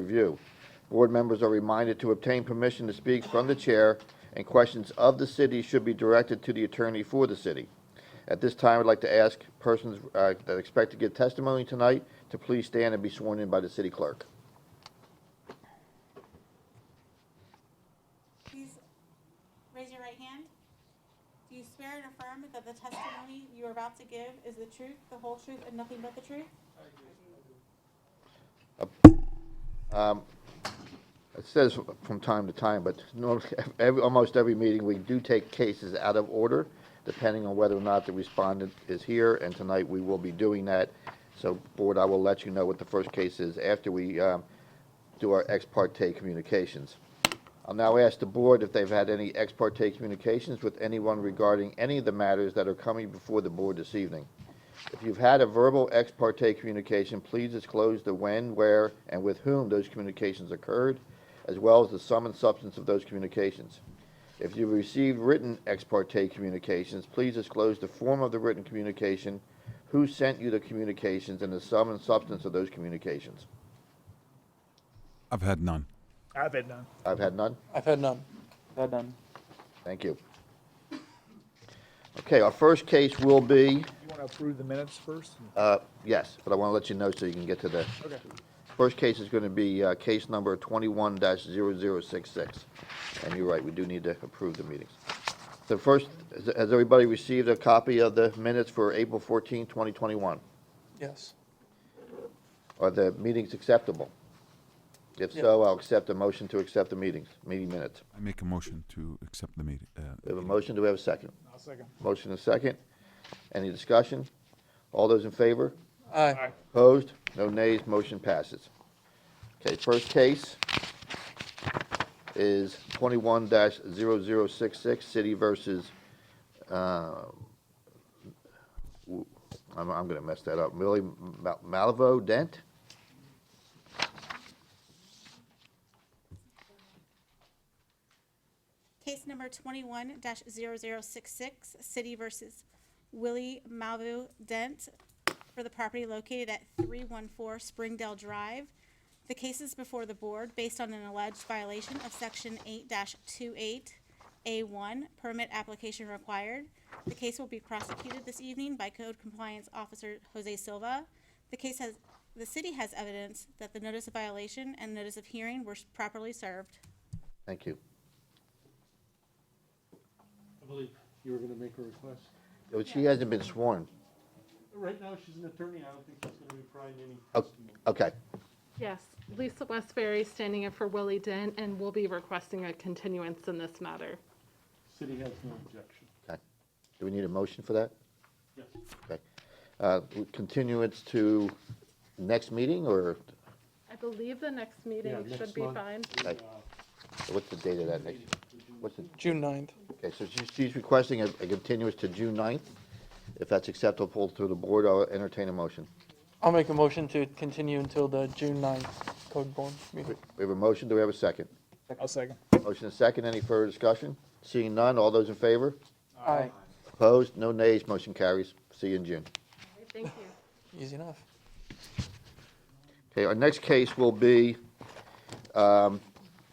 review. Board members are reminded to obtain permission to speak from the chair, and questions of the city should be directed to the attorney for the city. At this time, I'd like to ask persons that expect to give testimony tonight to please stand and be sworn in by the city clerk. Please raise your right hand. Do you swear and affirm that the testimony you are about to give is the truth, the whole truth, and nothing but the truth? It says from time to time, but almost every meeting, we do take cases out of order, depending on whether or not the respondent is here, and tonight we will be doing that. So, Board, I will let you know what the first case is after we do our ex parte communications. I'll now ask the Board if they've had any ex parte communications with anyone regarding any of the matters that are coming before the Board this evening. If you've had a verbal ex parte communication, please disclose the when, where, and with whom those communications occurred, as well as the sum and substance of those communications. If you've received written ex parte communications, please disclose the form of the written communication, who sent you the communications, and the sum and substance of those communications. I've had none. I've had none. I've had none. I've had none. Had none. Thank you. Okay, our first case will be, You want to approve the minutes first? yes, but I want to let you know so you can get to the Okay. first case is going to be case number 21-0066. And you're right, we do need to approve the meetings. So first, has everybody received a copy of the minutes for April 14, 2021? Yes. Are the meetings acceptable? If so, I'll accept a motion to accept the meeting minutes. I make a motion to accept the meeting. We have a motion, do we have a second? I'll second. Motion and second. Any discussion? All those in favor? Aye. Aye. Opposed? No nays, motion passes. Okay, first case is 21-0066, City versus, I'm going to mess that up, Millie Malvo Dent? Case number 21-0066, City versus Willie Malvu Dent for the property located at 314 Springdale Drive. The case is before the board based on an alleged violation of Section 8-28A1, permit application required. The case will be prosecuted this evening by Code Compliance Officer Jose Silva. The city has evidence that the notice of violation and notice of hearing were properly served. Thank you. I believe you were going to make a request. But she hasn't been sworn. Right now, she's an attorney. I don't think she's going to be providing any Oh, testimony. okay, Yes, Lisa Westbury standing in for Willie Dent, and we'll be requesting a continuance in this matter. City has no objection. okay. Do we need a motion for that? Yes. Okay. Continuance to next meeting, or I believe the next meeting Yeah, should next be month. fine. Okay. What's the date of that next? What's the, June 9th. okay, so she's requesting a continuance to June 9th. If that's acceptable to the board, I'll entertain a motion. I'll make a motion to continue until the June 9th code board meeting. We have a motion, do we have a second? I'll second. Motion and second, any further discussion? Seeing none, all those in favor? Aye. Opposed? No nays, motion carries. See you in June. Thank you. Easy enough. Okay, our next case will be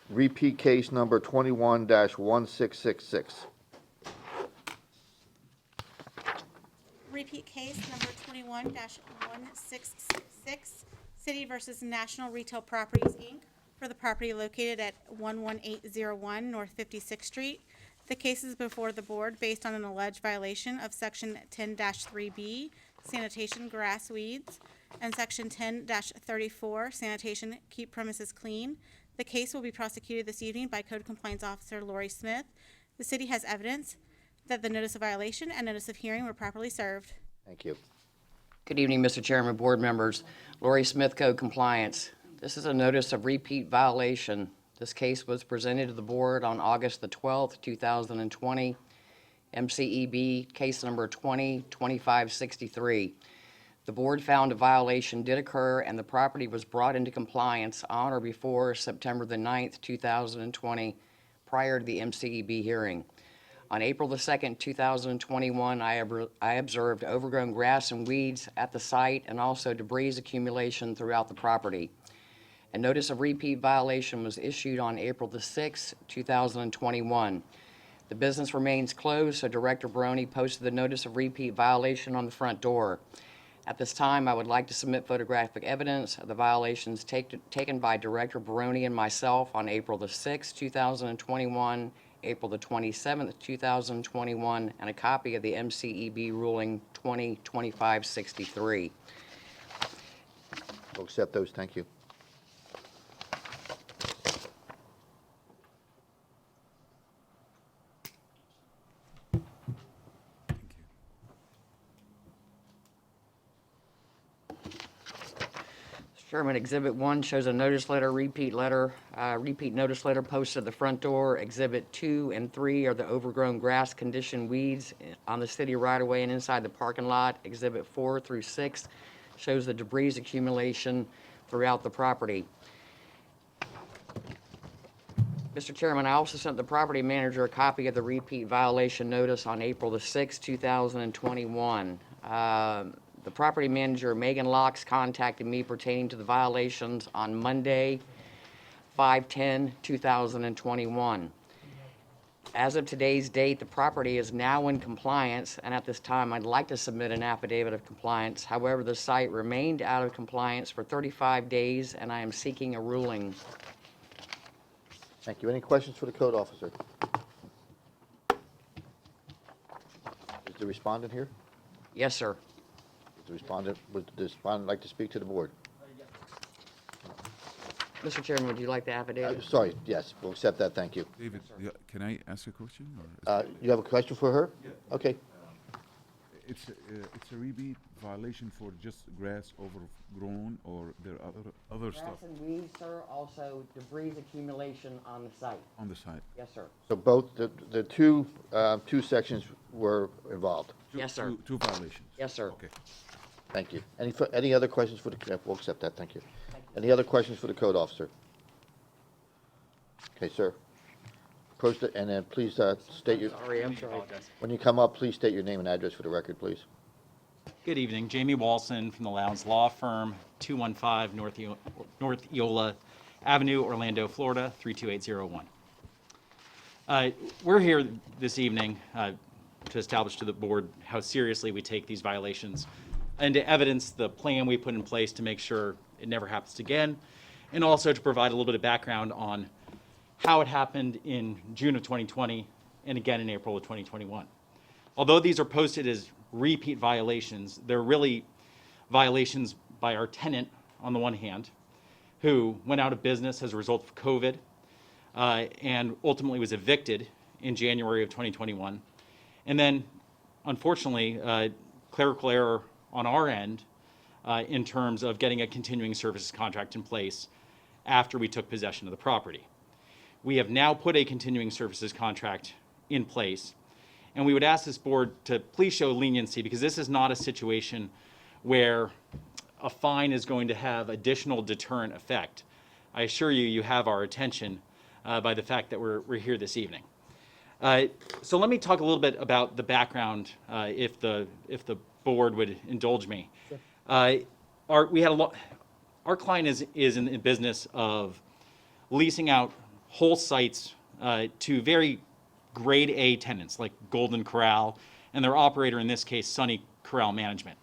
repeat case number 21-1666. Repeat case number 21-1666, City versus National Retail Properties, Inc., for the property located at 11801 North 56th Street. The case is before the board based on an alleged violation of Section 10-3B, sanitation, grass, weeds, and Section 10-34, sanitation, keep premises clean. The case will be prosecuted this evening by Code Compliance Officer Lori Smith. The city has evidence that the notice of violation and notice of hearing were properly served. Thank you. Good evening, Mr. Chairman, board members. Lori Smith, Code Compliance. This is a notice of repeat violation. This case was presented to the board on August the 12th, 2020, MCEB case number 20-2563. The board found a violation did occur and the property was brought into compliance on or before September the 9th, 2020, prior to the MCEB hearing. On April the 2nd, 2021, I observed overgrown grass and weeds at the site and also debris accumulation throughout the property. A notice of repeat violation was issued on April the 6th, 2021. The business remains closed, so Director Barone posted the notice of repeat violation on the front door. At this time, I would like to submit photographic evidence of the violations taken by Director Barone and myself on April the 6th, 2021, April the 27th, 2021, and a copy of the MCEB ruling 2025-63. We'll accept those, thank you. Chairman, Exhibit 1 shows a notice letter, repeat notice letter posted at the front door. Exhibit 2 and 3 are the overgrown grass condition weeds on the city right-of-way and inside the parking lot. Exhibit 4 through 6 shows the debris accumulation throughout the property. Mr. Chairman, I also sent the property manager a copy of the repeat violation notice on April the 6th, 2021. The property manager, Megan Locks, contacted me pertaining to the violations on Monday, 5/10/2021. As of today's date, the property is now in compliance, and at this time, I'd like to submit an affidavit of compliance. However, the site remained out of compliance for 35 days, and I am seeking a ruling. Thank you. Any questions for the code officer? Is the respondent here? Yes, sir. Would the respondent like to speak to the board? Mr. Chairman, would you like the affidavit? Sorry, yes, we'll accept that, thank you. David, yeah, can I ask a question? Or You have a question for her? Okay. it's a repeat violation for just grass overgrown, or there are other stuff Grass and weeds, sir, also debris accumulation on the site. on the side? Yes, sir. So both, the two sections were involved. Yes, sir. Two violations? Yes, sir. Okay. Thank you. Any other questions for the, we'll accept that, thank you. Any other questions for the code officer? Okay, sir. Post it, and then please state your, Sorry, I'm sorry. when you come up, please state your name and address for the record, please. Good evening, Jamie Walson from the Lowndes Law Firm, 215 North Eola Avenue, Orlando, Florida, 32801. We're here this evening to establish to the board how seriously we take these violations and to evidence the plan we put in place to make sure it never happens again, and also to provide a little bit of background on how it happened in June of 2020 and again in April of 2021. Although these are posted as repeat violations, they're really violations by our tenant on the one hand, who went out of business as a result of COVID and ultimately was evicted in January of 2021. And then, unfortunately, clerical error on our end in terms of getting a continuing services contract in place after we took possession of the property. We have now put a continuing services contract in place, and we would ask this board to please show leniency, because this is not a situation where a fine is going to have additional deterrent effect. I assure you, you have our attention by the fact that we're here this evening. So let me talk a little bit about the background, if the board would indulge me. Our client is in the business of leasing out whole sites to very grade A tenants like Golden Corral and their operator, in this case, Sunny Corral Management.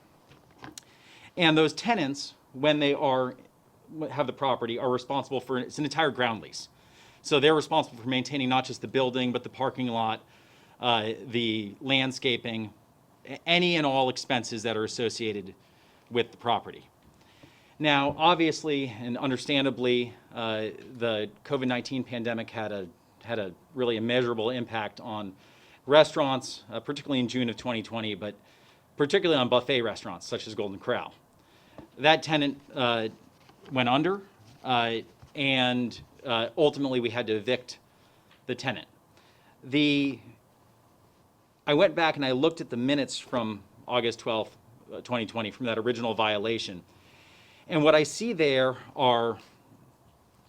And those tenants, when they have the property, are responsible for it's an entire ground lease. So they're responsible for maintaining not just the building, but the parking lot, the landscaping, any and all expenses that are associated with the property. Now, obviously and understandably, the COVID-19 pandemic had a really immeasurable impact on restaurants, particularly in June of 2020, but particularly on buffet restaurants such as Golden Corral. That tenant went under, and ultimately we had to evict the tenant. I went back and I looked at the minutes from August 12th, 2020, from that original violation. And what I see there are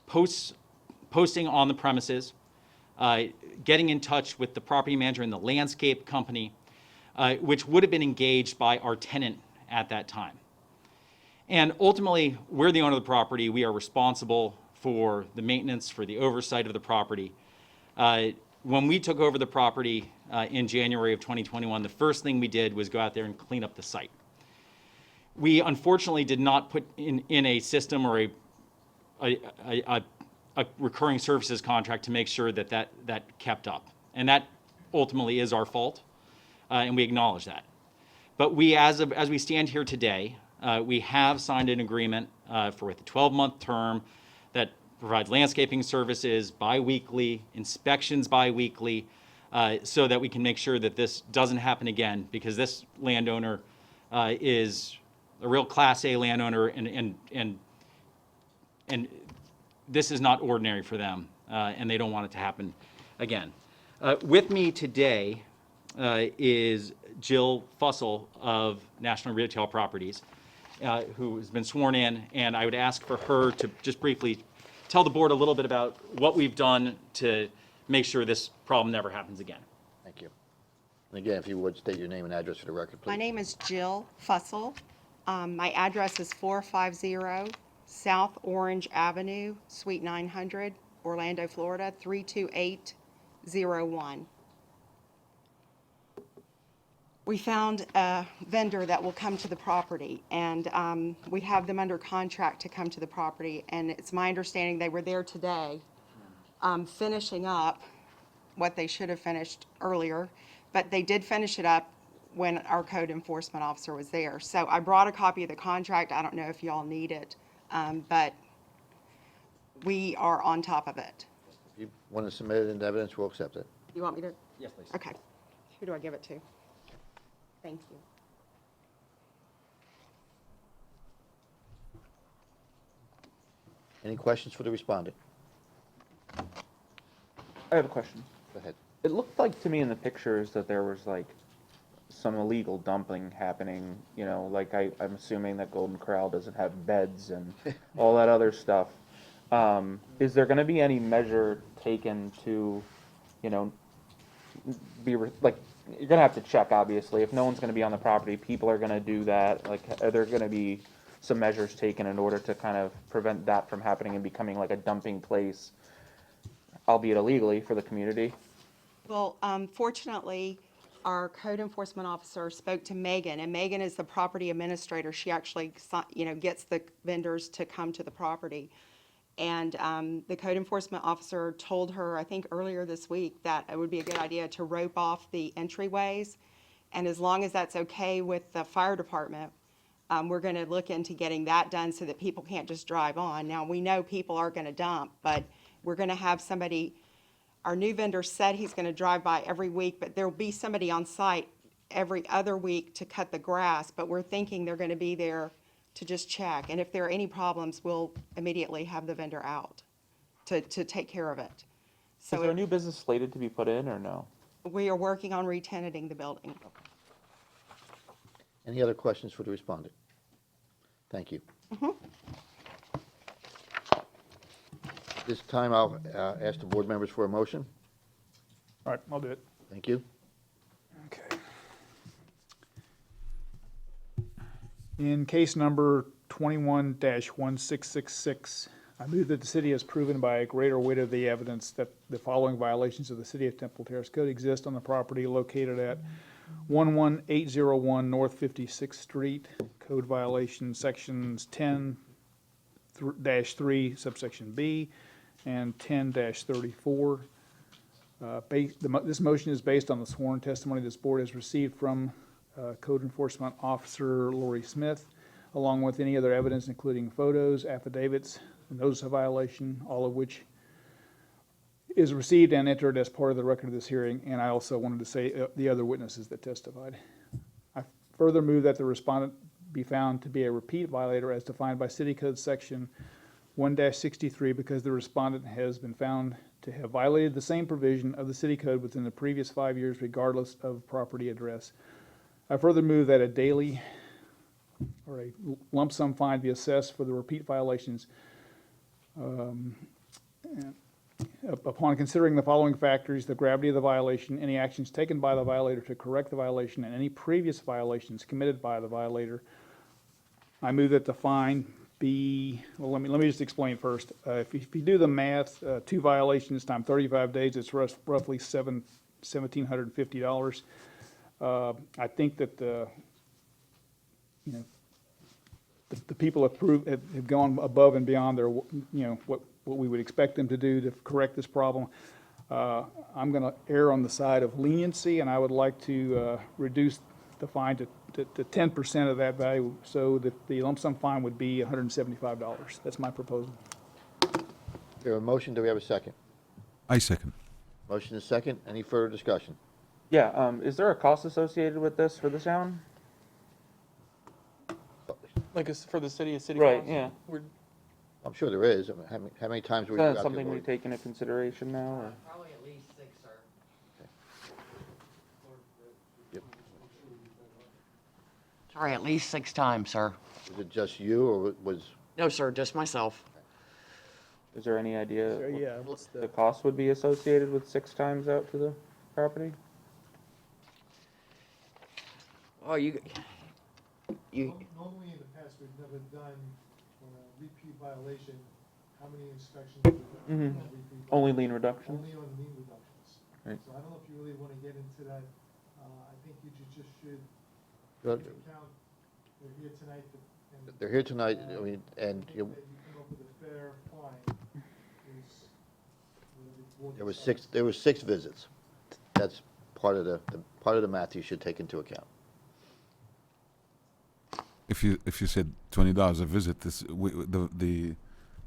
posting on the premises, getting in touch with the property manager and the landscape company, which would have been engaged by our tenant at that time. And ultimately, we're the owner of the property. We are responsible for the maintenance, for the oversight of the property. When we took over the property in January of 2021, the first thing we did was go out there and clean up the site. We unfortunately did not put in a system or a recurring services contract to make sure that kept up. And that ultimately is our fault, and we acknowledge that. But we, as we stand here today, we have signed an agreement for with a 12-month term that provides landscaping services bi-weekly, inspections bi-weekly, so that we can make sure that this doesn't happen again, because this landowner is a real Class A landowner, and this is not ordinary for them, and they don't want it to happen again. With me today is Jill Fussell of National Retail Properties, who has been sworn in, and I would ask for her to just briefly tell the board a little bit about what we've done to make sure this problem never happens again. Thank you. And again, if you would state your name and address for the record, please. My name is Jill Fussell. My address is 450 South Orange Avenue, Suite 900, Orlando, Florida, 32801. We found a vendor that will come to the property, and we have them under contract to come to the property, and it's my understanding they were there today finishing up what they should have finished earlier, but they did finish it up when our code enforcement officer was there. So I brought a copy of the contract. I don't know if y'all need it, but we are on top of it. If you want to submit it into evidence, we'll accept it. You want me to? Yes, please. Okay. Who do I give it to? Thank you. Any questions for the respondent? I have a question. Go ahead. It looked like to me in the pictures that there was like some illegal dumping happening, you know, like I'm assuming that Golden Corral doesn't have beds and all that other stuff. Is there gonna be any measure taken to, you know, like, you're gonna have to check, obviously, if no one's gonna be on the property, people are gonna do that, like, are there gonna be some measures taken in order to kind of prevent that from happening and becoming like a dumping place, albeit illegally, for the community? Well, fortunately, our code enforcement officer spoke to Megan, and Megan is the property administrator. She actually, you know, gets the vendors to come to the property. And the code enforcement officer told her, I think earlier this week, that it would be a good idea to rope off the entryways. And as long as that's okay with the fire department, we're going to look into getting that done so that people can't just drive on. Now, we know people are going to dump, but we're going to have somebody, our new vendor said he's going to drive by every week, but there'll be somebody on site every other week to cut the grass, but we're thinking they're going to be there to just check. And if there are any problems, we'll immediately have the vendor out to take care of it. Is there a new business slated to be put in, or no? We are working on re-tenanting the building. Any other questions for the respondent? Thank you. This time, I'll ask the board members for a motion. All right, I'll do it. Thank you. Okay. In case number 21-1666, I move that the city has proven by a greater weight of the evidence that the following violations of the City of Temple Terrace Code exist on the property located at 11801 North 56th Street. Code violation sections 10-3 subsection B and 10-34. This motion is based on the sworn testimony this board has received from Code Enforcement Officer Lori Smith, along with any other evidence, including photos, affidavits, notice of violation, all of which is received and entered as part of the record of this hearing. And I also wanted to say the other witnesses that testified. I further move that the respondent be found to be a repeat violator as defined by City Code Section 1-63 because the respondent has been found to have violated the same provision of the City Code within the previous 5 years, regardless of property address. I further move that a daily or a lump sum fine be assessed for the repeat violations upon considering the following factors: the gravity of the violation, any actions taken by the violator to correct the violation, and any previous violations committed by the violator. I move that the fine be, well, let me just explain first. If you do the math, 2 violations times 35 days, it's roughly $1,750. I think that the people have gone above and beyond their, what we would expect them to do to correct this problem. I'm going to err on the side of leniency, and I would like to reduce the fine to 10% of that value, so that the lump sum fine would be $175. That's my proposal. We have a motion, do we have a second? I second. Motion is second, any further discussion? Yeah, is there a cost associated with this for the town? Like for the city, a city Right, cost? yeah. I'm sure there is. I mean, how many times were Is you out that there, something we Lori? take into consideration now, or? Probably at least 6, sir. Sorry, at least 6 times, sir. Was it just you, or was, No, sir, just myself. Is there any idea So, what yeah, what's the cost would be associated with 6 times out to the property? Oh, you, Normally in the past, we've never done, on a repeat violation, how many inspections we've done. Mhm. on repeat Only violations. lien reduction? Only on lien reductions. Right. So I don't know if you really want to get into that. I think you just should Well, take account, they're here tonight, and they're here tonight, I mean, and that you, you come up with a fair fine is whatever the board there was decides. there was 6 visits. That's part of the math you should take into account. If you said $20 a visit, the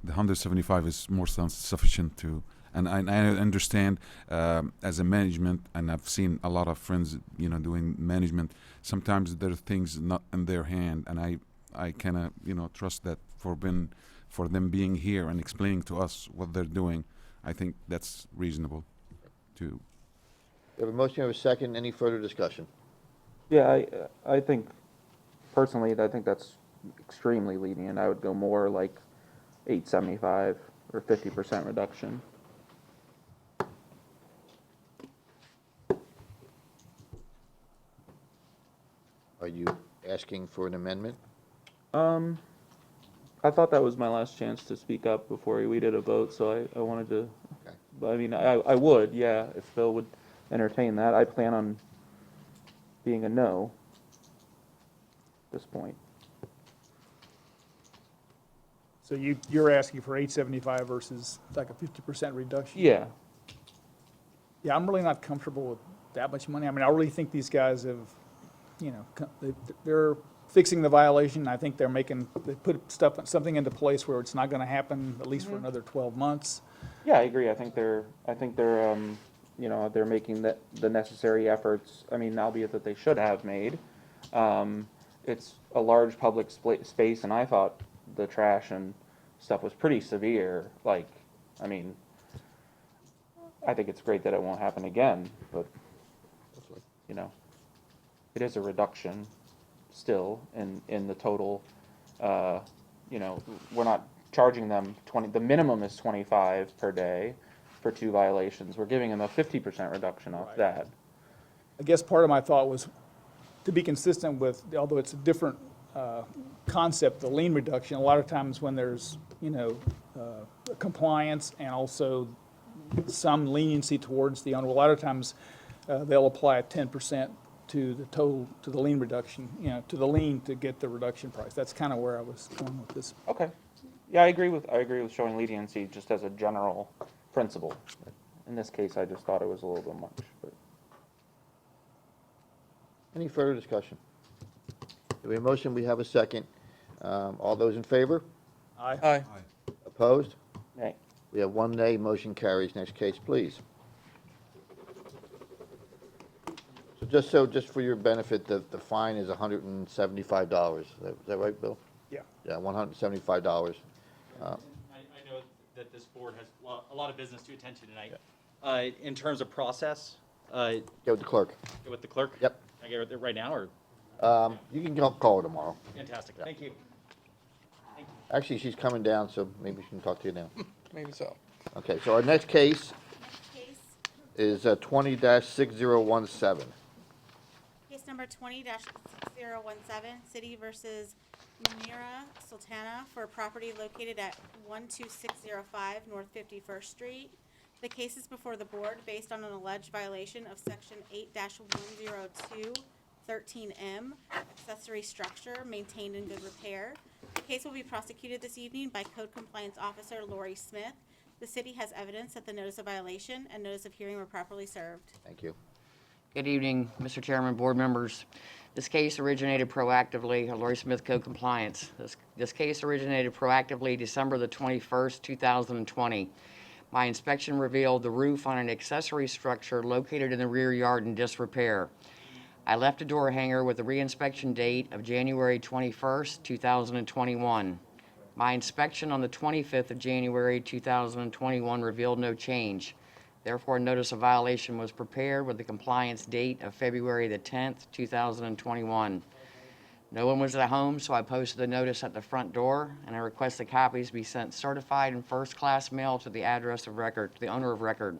175 is more than sufficient to. And I understand as a management, and I've seen a lot of friends, doing management. Sometimes there are things not in their hand, and I kind of trust that for them being here and explaining to us what they're doing. I think that's reasonable. To We have a motion, we have a second, any further discussion? Yeah, I think, personally, I think that's extremely lenient. I would go more like $875 or 50% reduction. Are you asking for an amendment? I thought that was my last chance to speak up before we did a vote, so I wanted to, Okay. but I mean, I would, yeah, if Phil would entertain that. I plan on being a no at this point. So you're asking for 875 versus like a 50% reduction? Yeah, Yeah, I'm really not comfortable with that much money. I mean, I really think these guys have, they're fixing the violation. I think they put something into place where it's not gonna happen at least for another 12 months. yeah, I agree. I think they're, they're making the necessary efforts. I mean, albeit that they should have made. It's a large public space, and I thought the trash and stuff was pretty severe. Like, I mean, I think it's great that it won't happen again, but, it is a reduction still in the total. We're not charging them 20, the minimum is 25 per day for 2 violations. We're giving them a 50% reduction off Right. that. I guess part of my thought was to be consistent with, although it's a different concept, the lien reduction, a lot of times when there's, compliance and also some leniency towards the owner, a lot of times they'll apply a 10% to the total, to the lien reduction, to the lien to get the reduction price. That's kind of where I was going with this. Okay. Yeah, I agree with showing leniency just as a general principle. In this case, I just thought it was a little bit much, but. Any further discussion? We have a motion, we have a second. All those in favor? Aye. Opposed? Nay. We have 1 nay, motion carries. Next case, please. Just for your benefit, the fine is $175. Is that right, Bill? Yeah. Yeah, $175. I know that this board has a lot of business to attend to tonight. In terms of process, Get with the clerk. get with the clerk? Yep. Can I get it right now, or? You can call her tomorrow. Fantastic, thank you. Actually, she's coming down, so maybe she can talk to you now. Maybe so. Okay, so our next case Next case, is 20-6017. case number 20-6017, City versus Munira Sultana for a property located at 12605 North 51st Street. The case is before the board based on an alleged violation of Section 8-102 13M, accessory structure maintained in good repair. The case will be prosecuted this evening by Code Compliance Officer Lori Smith. The city has evidence that the notice of violation and notice of hearing were properly served. Thank you. Good evening, Mr. Chairman, board members. This case originated proactively, Lori Smith Code Compliance. This case originated proactively December the 21st, 2020. My inspection revealed the roof on an accessory structure located in the rear yard in disrepair. I left a door hanger with a reinspection date of January 21st, 2021. My inspection on the 25th of January 2021 revealed no change. Therefore, a notice of violation was prepared with the compliance date of February the 10th, 2021. No one was at home, so I posted a notice at the front door, and I requested copies be sent certified in first-class mail to the address of record, to the owner of record.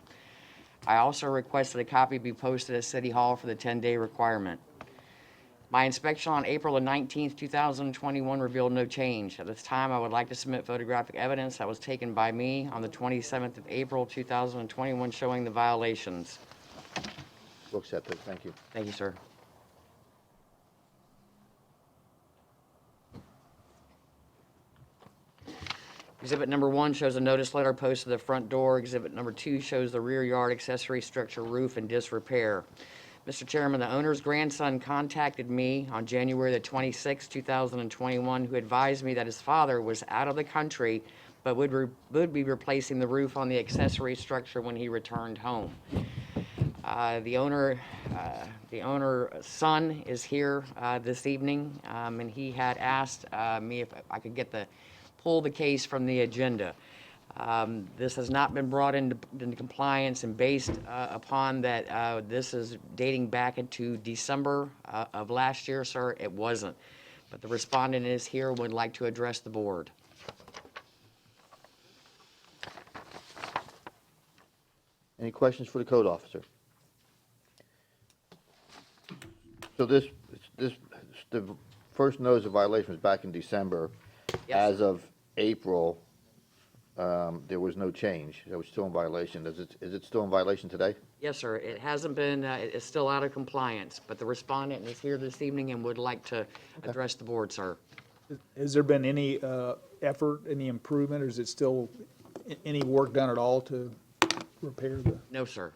I also requested a copy be posted at City Hall for the 10-day requirement. My inspection on April the 19th, 2021 revealed no change. At this time, I would like to submit photographic evidence that was taken by me on the 27th of April, 2021 showing the violations. We'll accept it. Thank you. Thank you, sir. Exhibit number 1 shows a notice letter posted at the front door. Exhibit number 2 shows the rear yard accessory structure roof in disrepair. Mr. Chairman, the owner's grandson contacted me on January the 26th, 2021, who advised me that his father was out of the country but would be replacing the roof on the accessory structure when he returned home. The owner's son is here this evening, and he had asked me if I could pull the case from the agenda. This has not been brought into compliance, and based upon that this is dating back into December of last year, sir, it wasn't. But the respondent is here and would like to address the board. Any questions for the code officer? So the first notice of violation was back in December. Yes. As of April, there was no change. It was still in violation. Is it still in violation today? Yes, sir. It hasn't been, it's still out of compliance, but the respondent is here this evening and would like to address the board, sir. Has there been any effort, any improvement, or is it still any work done at all to repair the? No, sir.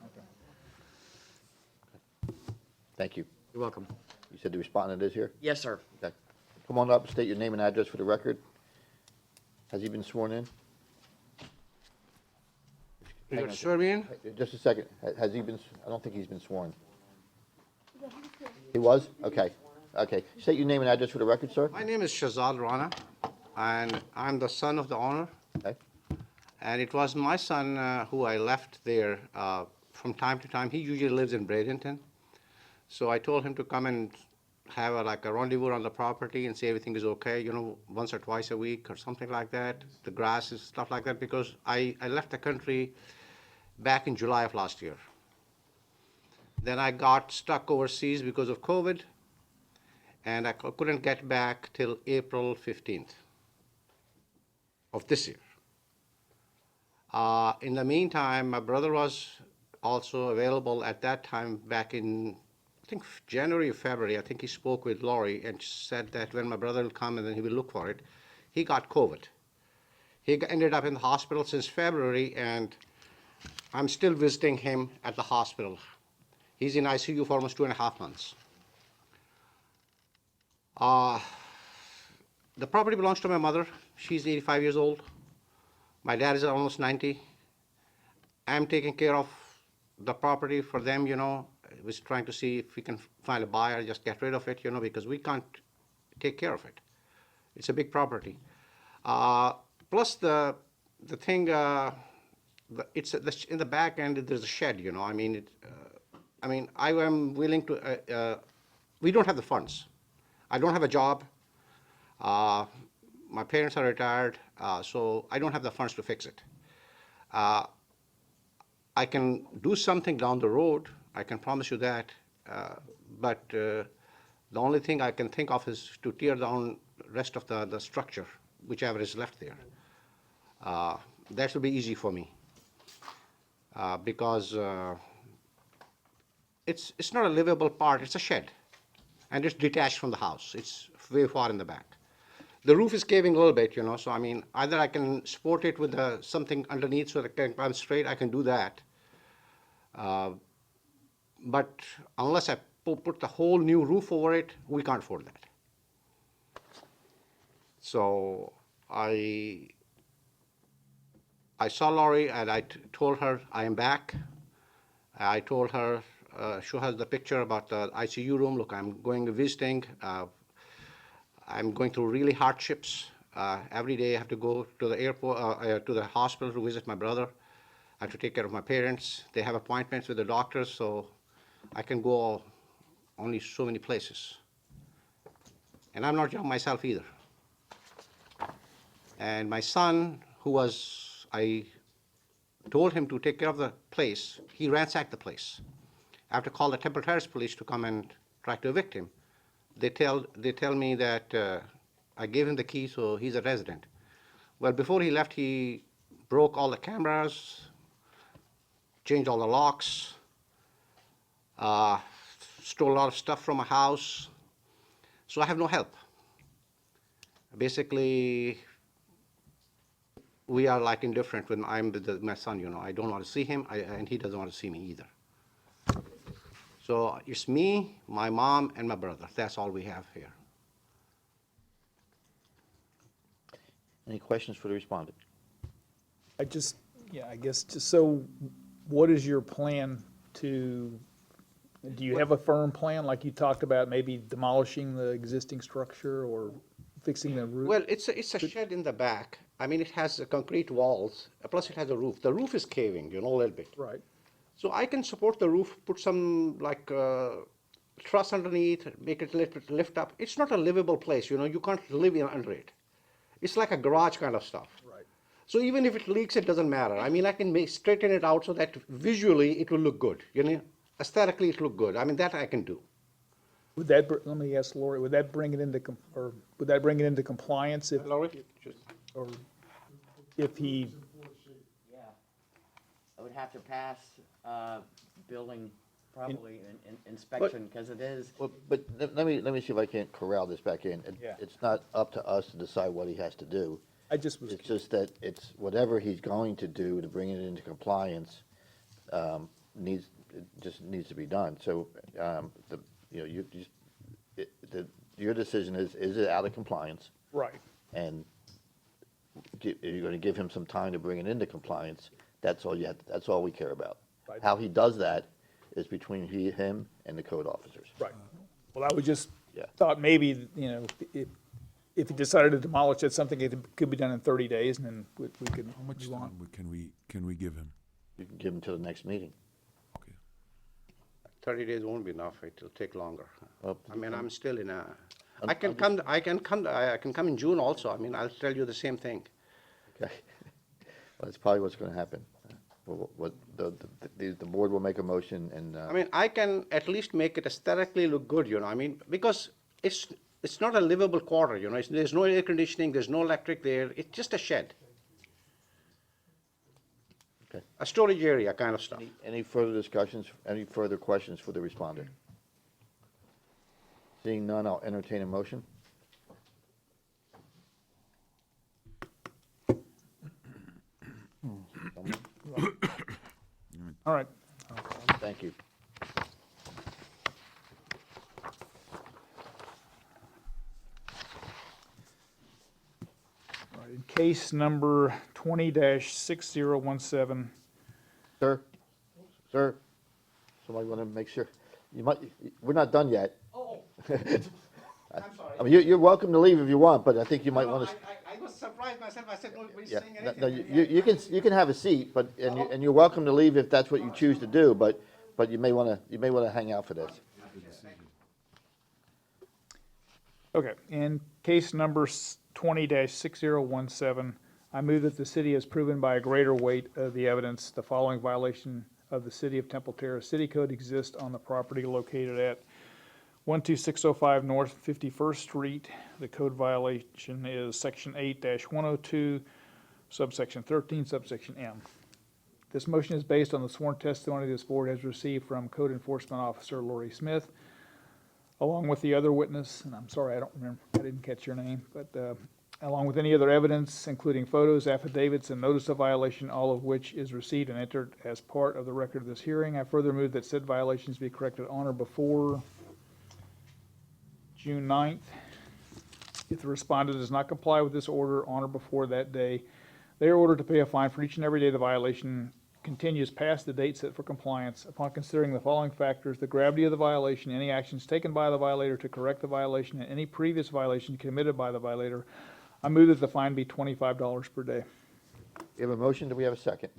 Thank you. You're welcome. You said the respondent is here? Yes, sir. Okay. Come on up, state your name and address for the record. Has he been sworn in? Hang on. Swear me in? Just a second. Has he been, I don't think he's been sworn. He was? Okay. Okay. State your name and address for the record, sir. My name is Shazad Rana, and I'm the son of the owner. Okay. And it was my son who I left there from time to time. He usually lives in Bradenton. So I told him to come and have a rendezvous on the property and see everything is okay, once or twice a week or something like that. The grass and stuff like that, because I left the country back in July of last year. Then I got stuck overseas because of COVID, and I couldn't get back till April 15th of this year. In the meantime, my brother was also available at that time back in, I think, January or February. I think he spoke with Lori and said that when my brother will come and then he will look for it. He got COVID. He ended up in the hospital since February, and I'm still visiting him at the hospital. He's in ICU for almost 2.5 months. The property belongs to my mother. She's 85 years old. My dad is almost 90. I'm taking care of the property for them, I was trying to see if we can find a buyer, just get rid of it, because we can't take care of it. It's a big property. Plus the thing, it's in the back end, there's a shed, I am willing to, we don't have the funds. I don't have a job. My parents are retired, so I don't have the funds to fix it. I can do something down the road, I can promise you that, but the only thing I can think of is to tear down rest of the structure, whichever is left there. That will be easy for me. Because it's not a livable part, it's a shed. And it's detached from the house. It's way far in the back. The roof is caving a little bit, you know, so I mean, either I can support it with something underneath so that it can climb straight, I can do that. But unless I put the whole new roof over it, we can't afford that. So I saw Laurie and I told her I am back. I told her, show her the picture about the ICU room. Look, I'm going visiting. I'm going through really hardships. Every day I have to go to the airport, to the hospital to visit my brother. I have to take care of my parents. They have appointments with the doctors, so I can go only so many places. And I'm not young myself either. And my son, I told him to take care of the place, he ransacked the place. I have to call the Terrace police to come and try to evict him. They tell me that I gave him the key, so he's a resident. Well, before he left, he broke all the cameras, changed all the locks, stole a lot of stuff from my house. So I have no help. Basically, we are like indifferent when I'm with my son, you know. I don't want to see him, and he doesn't want to see me either. So it's me, my mom, and my brother. That's all we have here. Any questions for the respondent? I guess, just so, what is your plan do you have a firm plan, like you talked about, maybe demolishing the existing structure or fixing the roof? Well, it's a shed in the back. I mean, it has concrete walls, plus it has a roof. The roof is caving, you know, a little bit. Right. So I can support the roof, put some truss underneath, make it lift up. It's not a livable place, you know. You can't live under it. It's like a garage kind of stuff. Right. So even if it leaks, it doesn't matter. I mean, I can straighten it out so that visually it will look good. You know, aesthetically it look good. I mean, that I can do. Would that, let me ask Lori, would that bring it into compliance if, Laurie, or if he, Yeah. I would have to pass building probably inspection, because it is. Well, but let me see if I can't corral this back in. Yeah. It's not up to us to decide what he has to do. I just was, It's just that it's whatever he's going to do to bring it into compliance, needs to be done. So, your decision is it out of compliance? right. And you're gonna give him some time to bring it into compliance. That's all that's all we care about. Right. How he does that is between him and the code officers. Right. Well, I would just Yeah. thought maybe, you know, if he decided to demolish it, something that could be done in 30 days, and then we could How much move on. time can we give him? You can give him till the next meeting. Okay. 30 days won't be enough. It'll take longer. Well, I mean, I'm still in a. I can come in June also. I mean, I'll tell you the same thing. Okay. Well, that's probably what's gonna happen. What, the board will make a motion and, I mean, I can at least make it aesthetically look good, you know. I mean, because it's not a livable quarter, you know. There's no air conditioning, there's no electric there. It's just a shed. Okay. A storage area kind of stuff. any further discussions, any further questions for the respondent? Seeing none, I'll entertain a motion. All right. Thank you. All right. In case number 20-6017, Sir, somebody want to make sure, we're not done yet. Oh, I'm sorry. I mean, you're welcome to leave if you want, but I think you might want to. I was surprised myself. I said, nobody's Yeah, saying no, anything. you can have a seat, but, and you're welcome to leave if that's what you choose to do, but you may want to hang out for this. okay, in case number 20-6017, I move that the city has proven by a greater weight of the evidence the following violation of the City of Temple Terrace City Code exists on the property located at 12605 North 51st Street. The code violation is Section 8-102, subsection 13, subsection M. This motion is based on the sworn testimony this board has received from Code Enforcement Officer Lori Smith, along with the other witness, and I'm sorry, I don't remember, I didn't catch your name, but along with any other evidence, including photos, affidavits, and notice of violation, all of which is received and entered as part of the record of this hearing. I further move that said violations be corrected on or before June 9th. If the respondent does not comply with this order on or before that day, they are ordered to pay a fine for each and every day the violation continues past the date set for compliance. Upon considering the following factors: the gravity of the violation, any actions taken by the violator to correct the violation, and any previous violation committed by the violator, I move that the fine be $25 per day. We have a motion, do we have a second?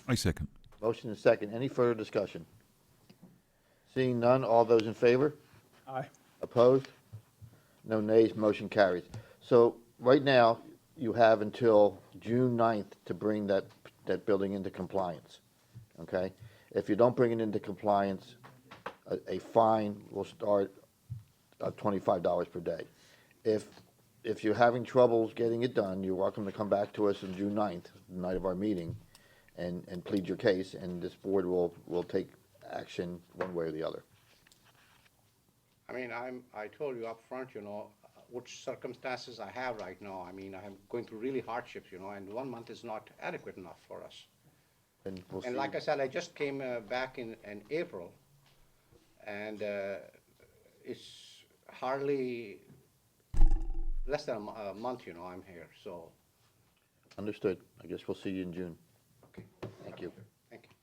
I second. Motion and second, any further discussion? Seeing none, all those in favor? Aye. Opposed? No nays, motion carries. So right now, you have until June 9th to bring that building into compliance, okay? If you don't bring it into compliance, a fine will start at $25 per day. If you're having troubles getting it done, you're welcome to come back to us on June 9th, the night of our meeting, and plead your case, and this board will take action one way or the other. I mean, I told you up front, which circumstances I have right now. I mean, I'm going through really hardships, and 1 month is not adequate enough for us. And we'll And see. like I said, I just came back in April, and it's hardly less than a month, I'm here, so. Understood. I guess we'll see you in June. Okay. Thank you. Thank you.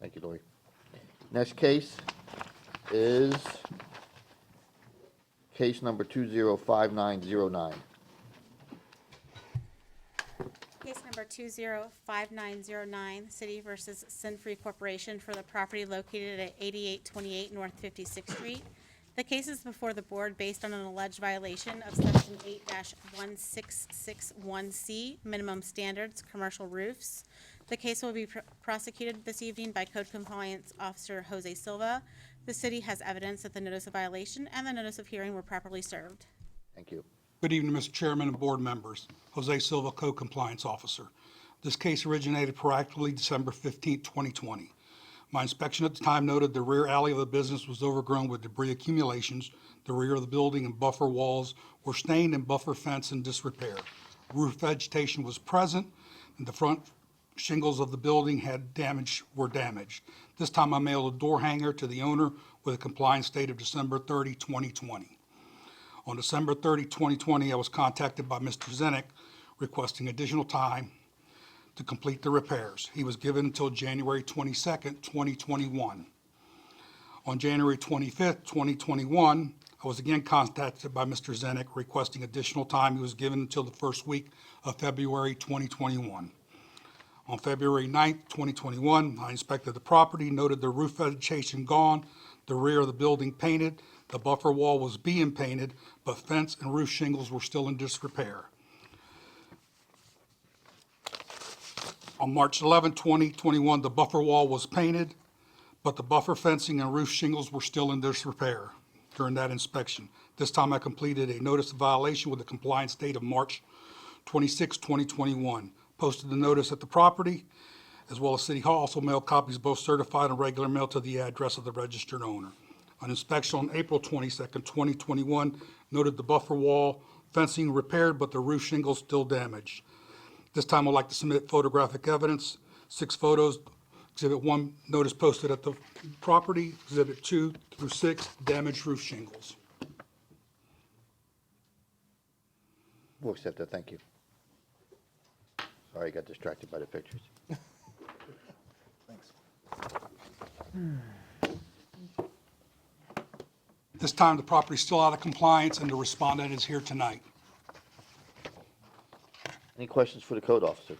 Thank you, Lori. Next case is case number 205909. Case number 205909, City versus Sin-Free Corporation for the property located at 8828 North 56th Street. The case is before the board based on an alleged violation of Section 8-1661C, minimum standards, commercial roofs. The case will be prosecuted this evening by Code Compliance Officer Jose Silva. The city has evidence that the notice of violation and the notice of hearing were properly served. Thank you. Good evening, Mr. Chairman and board members. Jose Silva, Code Compliance Officer. This case originated proactively December 15, 2020. My inspection at the time noted the rear alley of the business was overgrown with debris accumulations. The rear of the building and buffer walls were stained and buffer fence in disrepair. Roof vegetation was present, and the front shingles of the building were damaged. This time I mailed a door hanger to the owner with a compliance date of December 30, 2020. On December 30, 2020, I was contacted by Mr. Zenick requesting additional time to complete the repairs. He was given until January 22nd, 2021. On January 25th, 2021, I was again contacted by Mr. Zenick requesting additional time. He was given until the first week of February 2021. On February 9th, 2021, I inspected the property, noted the roof vegetation gone, the rear of the building painted, the buffer wall was being painted, but fence and roof shingles were still in disrepair. On March 11, 2021, the buffer wall was painted, but the buffer fencing and roof shingles were still in disrepair during that inspection. This time I completed a notice of violation with a compliance date of March 26, 2021. Posted the notice at the property, as well as City Hall. Also mailed copies, both certified and regular mail, to the address of the registered owner. An inspection on April 22nd, 2021, noted the buffer wall fencing repaired, but the roof shingles still damaged. This time I'd like to submit photographic evidence, 6 photos. Exhibit 1, notice posted at the property. Exhibit 2 through 6, damaged roof shingles. We'll accept that, thank you. Sorry, I got distracted by the pictures. Thanks. This time the property is still out of compliance and the respondent is here tonight. Any questions for the code officer?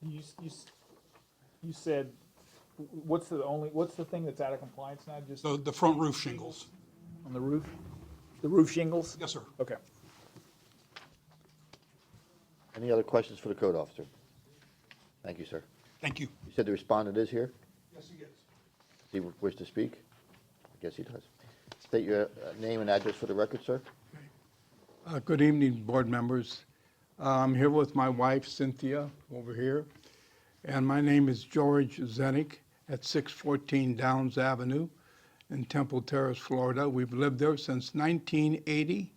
You said, what's the thing that's out of compliance now? Just The front roof shingles. on the roof? The roof shingles? Yes, sir. Okay. Any other questions for the code officer? Thank you, sir. Thank you. You said the respondent is here? Yes, he is. Does he wish to speak? Yes, he does. State your name and address for the record, sir. Good evening, board members. I'm here with my wife Cynthia over here, and my name is George Zenik at 614 Downs Avenue in Temple Terrace, Florida. We've lived there since 1980,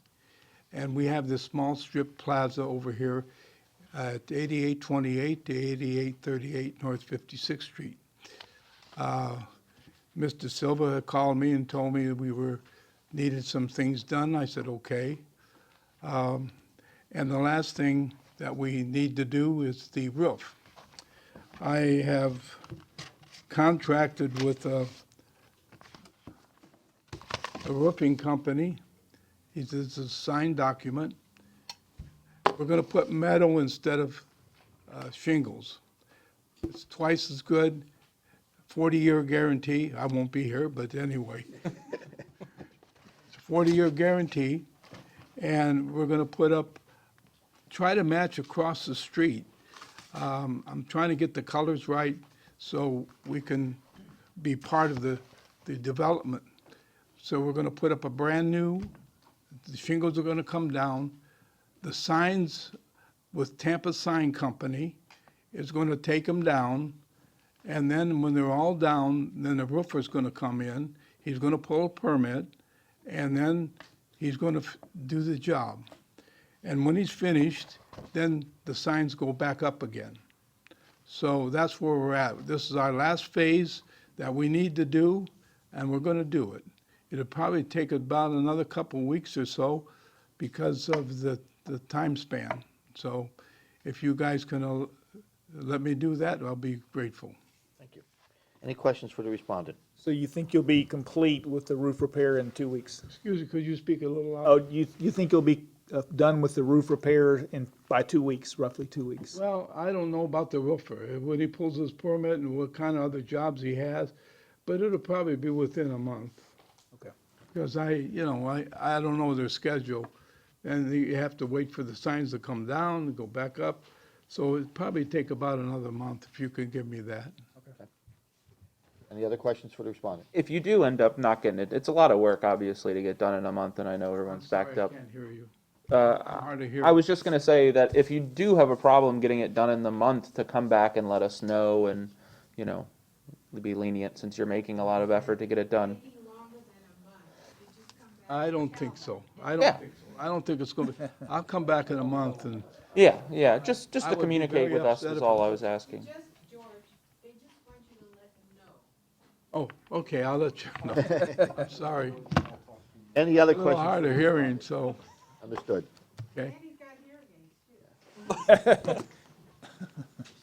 and we have this small strip plaza over here at 8828 to 8838 North 56th Street. Mr. Silva had called me and told me we needed some things done. I said, okay. And the last thing that we need to do is the roof. I have contracted with a roofing company. It's a signed document. We're going to put metal instead of shingles. It's twice as good, 40-year guarantee. I won't be here, but anyway. It's a 40-year guarantee, and we're going to try to match across the street. I'm trying to get the colors right so we can be part of the development. So we're going to put up a brand new, the shingles are going to come down. The signs with Tampa Sign Company is going to take them down. And then when they're all down, then the roofer's going to come in. He's going to pull a permit, and then he's going to do the job. And when he's finished, then the signs go back up again. So that's where we're at. This is our last phase that we need to do, and we're going to do it. It'll probably take about another couple of weeks or so because of the time span. So if you guys can let me do that, I'll be grateful. Thank you. Any questions for the respondent? So you think you'll be complete with the roof repair in 2 weeks? Excuse me, could you speak a little louder? Oh, you think you'll be done with the roof repair by 2 weeks, roughly 2 weeks? Well, I don't know about the roofer, when he pulls his permit and what kind of other jobs he has, but it'll probably be within a month. Okay. Because I don't know their schedule, and you have to wait for the signs to come down and go back up. So it'd probably take about another month if you could give me that. Any other questions for the respondent? If you do end up not getting it, it's a lot of work, obviously, to get done in a month, and I know everyone's backed up. I can't hear you. Hard to hear. I was just gonna say that if you do have a problem getting it done in the month, to come back and let us know and, be lenient since you're making a lot of effort to get it done. I don't think so. I don't think it's going to, I'll come back in a month and. Yeah, just I to would be communicate very with us upset is if- all I was asking. Oh, okay, I'll let you know. I'm sorry. Any other A little questions? hard of hearing, so, Understood. okay.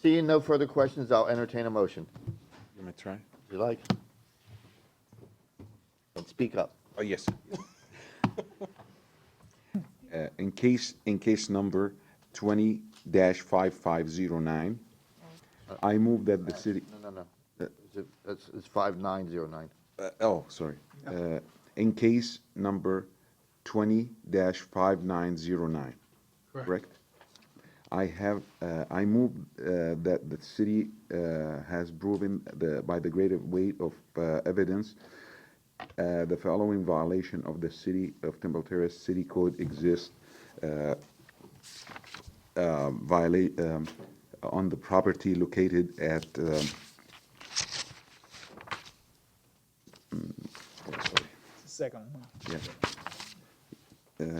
Seeing no further questions, I'll entertain a motion. You may try. If you like. And speak up. Oh, yes. In case number 20-5509, I move that the city, No. It's 5909. sorry. In case number 20-5909, correct? I move that the city has proven by the greater weight of evidence the following violation of the City of Temple Terrace City Code exists on the property located at Second one.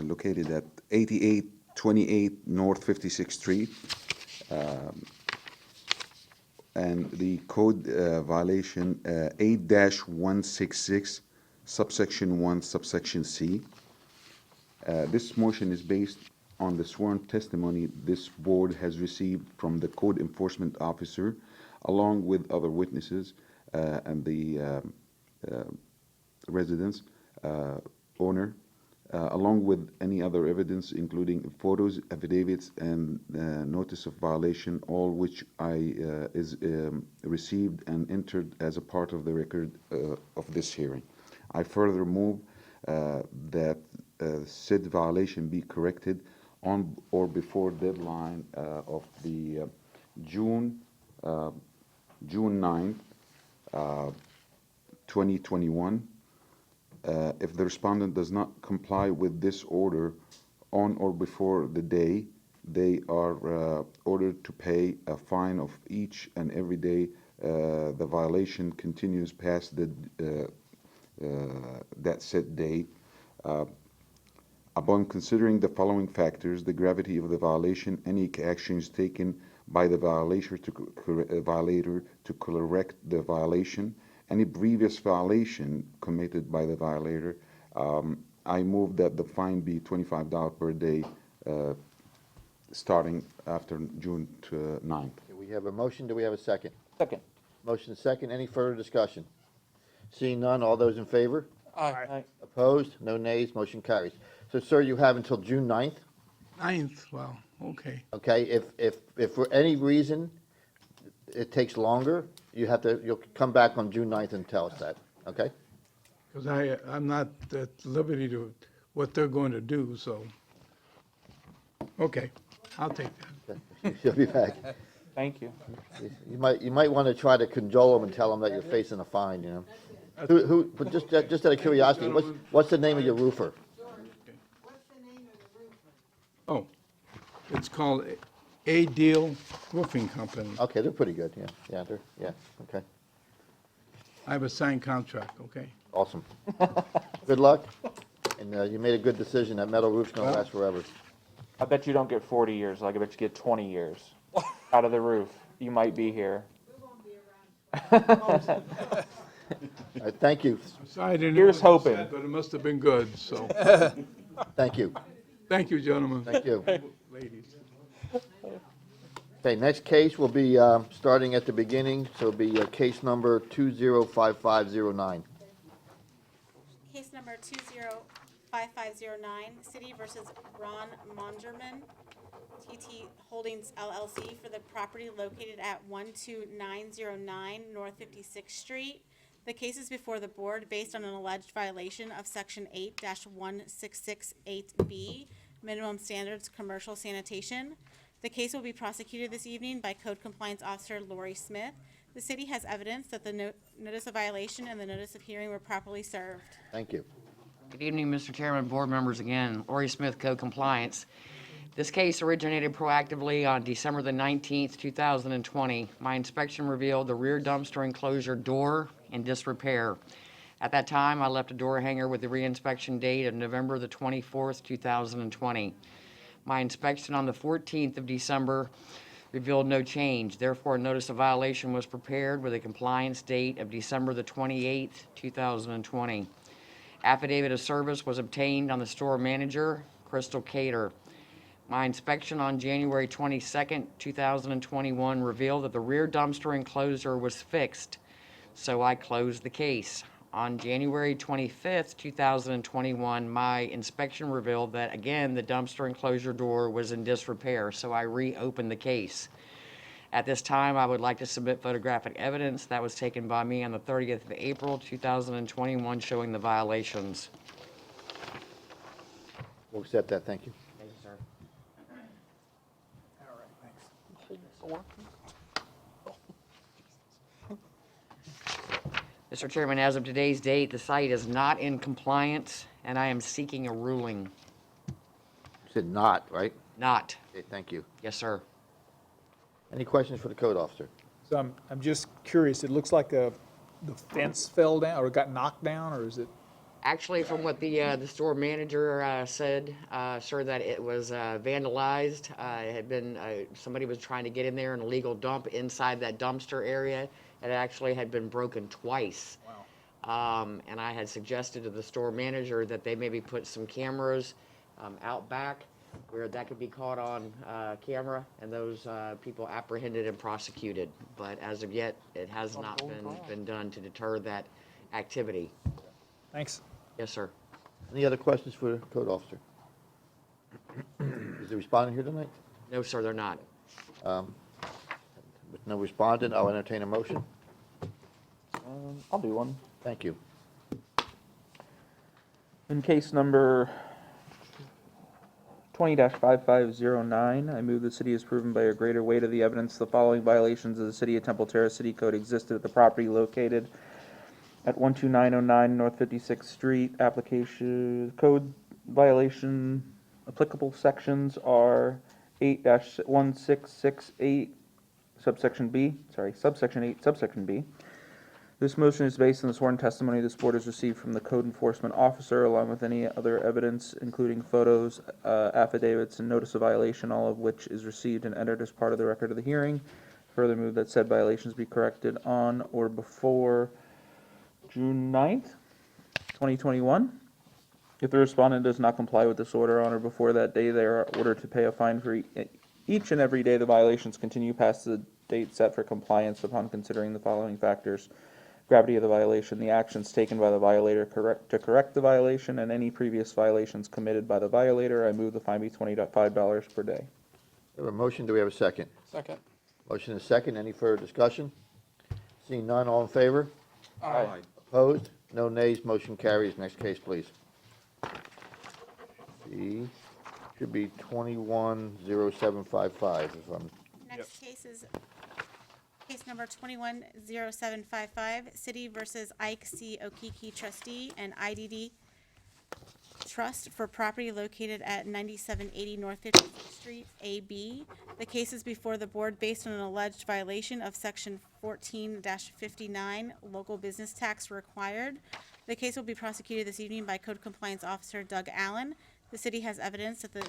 located at 8828 North 56th Street. And the code violation 8-166 subsection 1 subsection C. This motion is based on the sworn testimony this board has received from the code enforcement officer, along with other witnesses and the residents, owner, along with any other evidence, including photos, affidavits, and notice of violation, all which is received and entered as a part of the record of this hearing. I further move that said violation be corrected on or before deadline of the June 9th, 2021, If the respondent does not comply with this order on or before the day, they are ordered to pay a fine of each and every day the violation continues past that set date. Upon considering the following factors, the gravity of the violation, any actions taken by the violator to correct the violation, any previous violation committed by the violator, I move that the fine be $25 per day, starting after June 9th. We have a motion, do we have a second? Second. Motion second, any further discussion? Seeing none, all those in favor? Aye. Opposed? No nays, motion carries. So, sir, you have until June 9th, 9th, well, okay. okay? If for any reason it takes longer, you'll come back on June 9th and tell us that, okay? Because I'm not at liberty to, what they're going to do, so. Okay, I'll take that. Okay. You'll be back. Thank you. You might want to try to cajole them and tell them that you're facing a fine, you know? But just out of curiosity, what's the name of your roofer? Oh, it's called A Deal Roofing Company. Okay, they're pretty good, yeah, okay, I have a signed contract, okay? awesome. Good luck, and you made a good decision, that metal roof's gonna last forever. I bet you don't get 40 years, like I bet you get 20 years out of the roof. You might be here. Thank you, Sorry I didn't Here's know what you hoping. said, but it must have been good, so. thank you, Thank you, gentlemen. thank you. Ladies. Okay, next case will be, starting at the beginning, so it'll be case number 205509. Case number 205509, City versus Ron Mongerman, TT Holdings LLC, for the property located at 12909 North 56th Street. The case is before the board based on an alleged violation of Section 8-1668B, Minimum Standards Commercial Sanitation. The case will be prosecuted this evening by Code Compliance Officer Lori Smith. The city has evidence that the notice of violation and the notice of hearing were properly served. Thank you. Good evening, Mr. Chairman, board members again. Lori Smith, Code Compliance. This case originated proactively on December the 19th, 2020. My inspection revealed the rear dumpster enclosure door in disrepair. At that time, I left a door hanger with the reinspection date of November the 24th, 2020. My inspection on the 14th of December revealed no change. Therefore, a notice of violation was prepared with a compliance date of December the 28th, 2020. Affidavit of service was obtained on the store manager, Crystal Cater. My inspection on January 22nd, 2021 revealed that the rear dumpster enclosure was fixed, so I closed the case. On January 25th, 2021, my inspection revealed that, again, the dumpster enclosure door was in disrepair, so I reopened the case. At this time, I would like to submit photographic evidence that was taken by me on the 30th of April, 2021, showing the violations. We'll accept that, thank you. Thank you, sir. Mr. Chairman, as of today's date, the site is not in compliance, and I am seeking a ruling. You said not, right? Not. Okay, thank you. Yes, sir. Any questions for the code officer? So I'm just curious, it looks like the fence fell down, or got knocked down, or is it? Actually, from what the store manager said, sir, that it was vandalized. It had been, somebody was trying to get in there, an illegal dump inside that dumpster area. It actually had been broken twice. Wow. And I had suggested to the store manager that they maybe put some cameras out back where that could be caught on camera, and those people apprehended and prosecuted. But as of yet, it has not been done to deter that activity. Thanks. Yes, sir. Any other questions for the code officer? Is the respondent here tonight? No, sir, they're not. With no respondent, I'll entertain a motion. I'll do one. Thank you. In case number 20-5509, I move the city is proven by a greater weight of the evidence the following violations of the City of Temple Terrace City Code existed at the property located at 12909 North 56th Street. Application code violation applicable sections are 8-1668 subsection B, subsection 8, subsection B. This motion is based on the sworn testimony this board has received from the code enforcement officer, along with any other evidence, including photos, affidavits, and notice of violation, all of which is received and entered as part of the record of the hearing. Further move that said violations be corrected on or before June 9th, 2021. If the respondent does not comply with this order on or before that day, they are ordered to pay a fine for each and every day the violations continue past the date set for compliance upon considering the following factors: gravity of the violation, the actions taken by the violator to correct the violation, and any previous violations committed by the violator. I move the fine be $25 per day. We have a motion, do we have a second? Second. Motion is second, any further discussion? Seeing none, all in favor? Aye. Opposed? No nays, motion carries. Next case, please. B, should be 210755, if I'm, Next case is case number 210755, City versus Ike C. Okiki trustee and IDD Trust for property located at 9780 North 56th Street, AB. The case is before the board based on an alleged violation of Section 14-59, local business tax required. The case will be prosecuted this evening by Code Compliance Officer Doug Allen. The city has evidence that the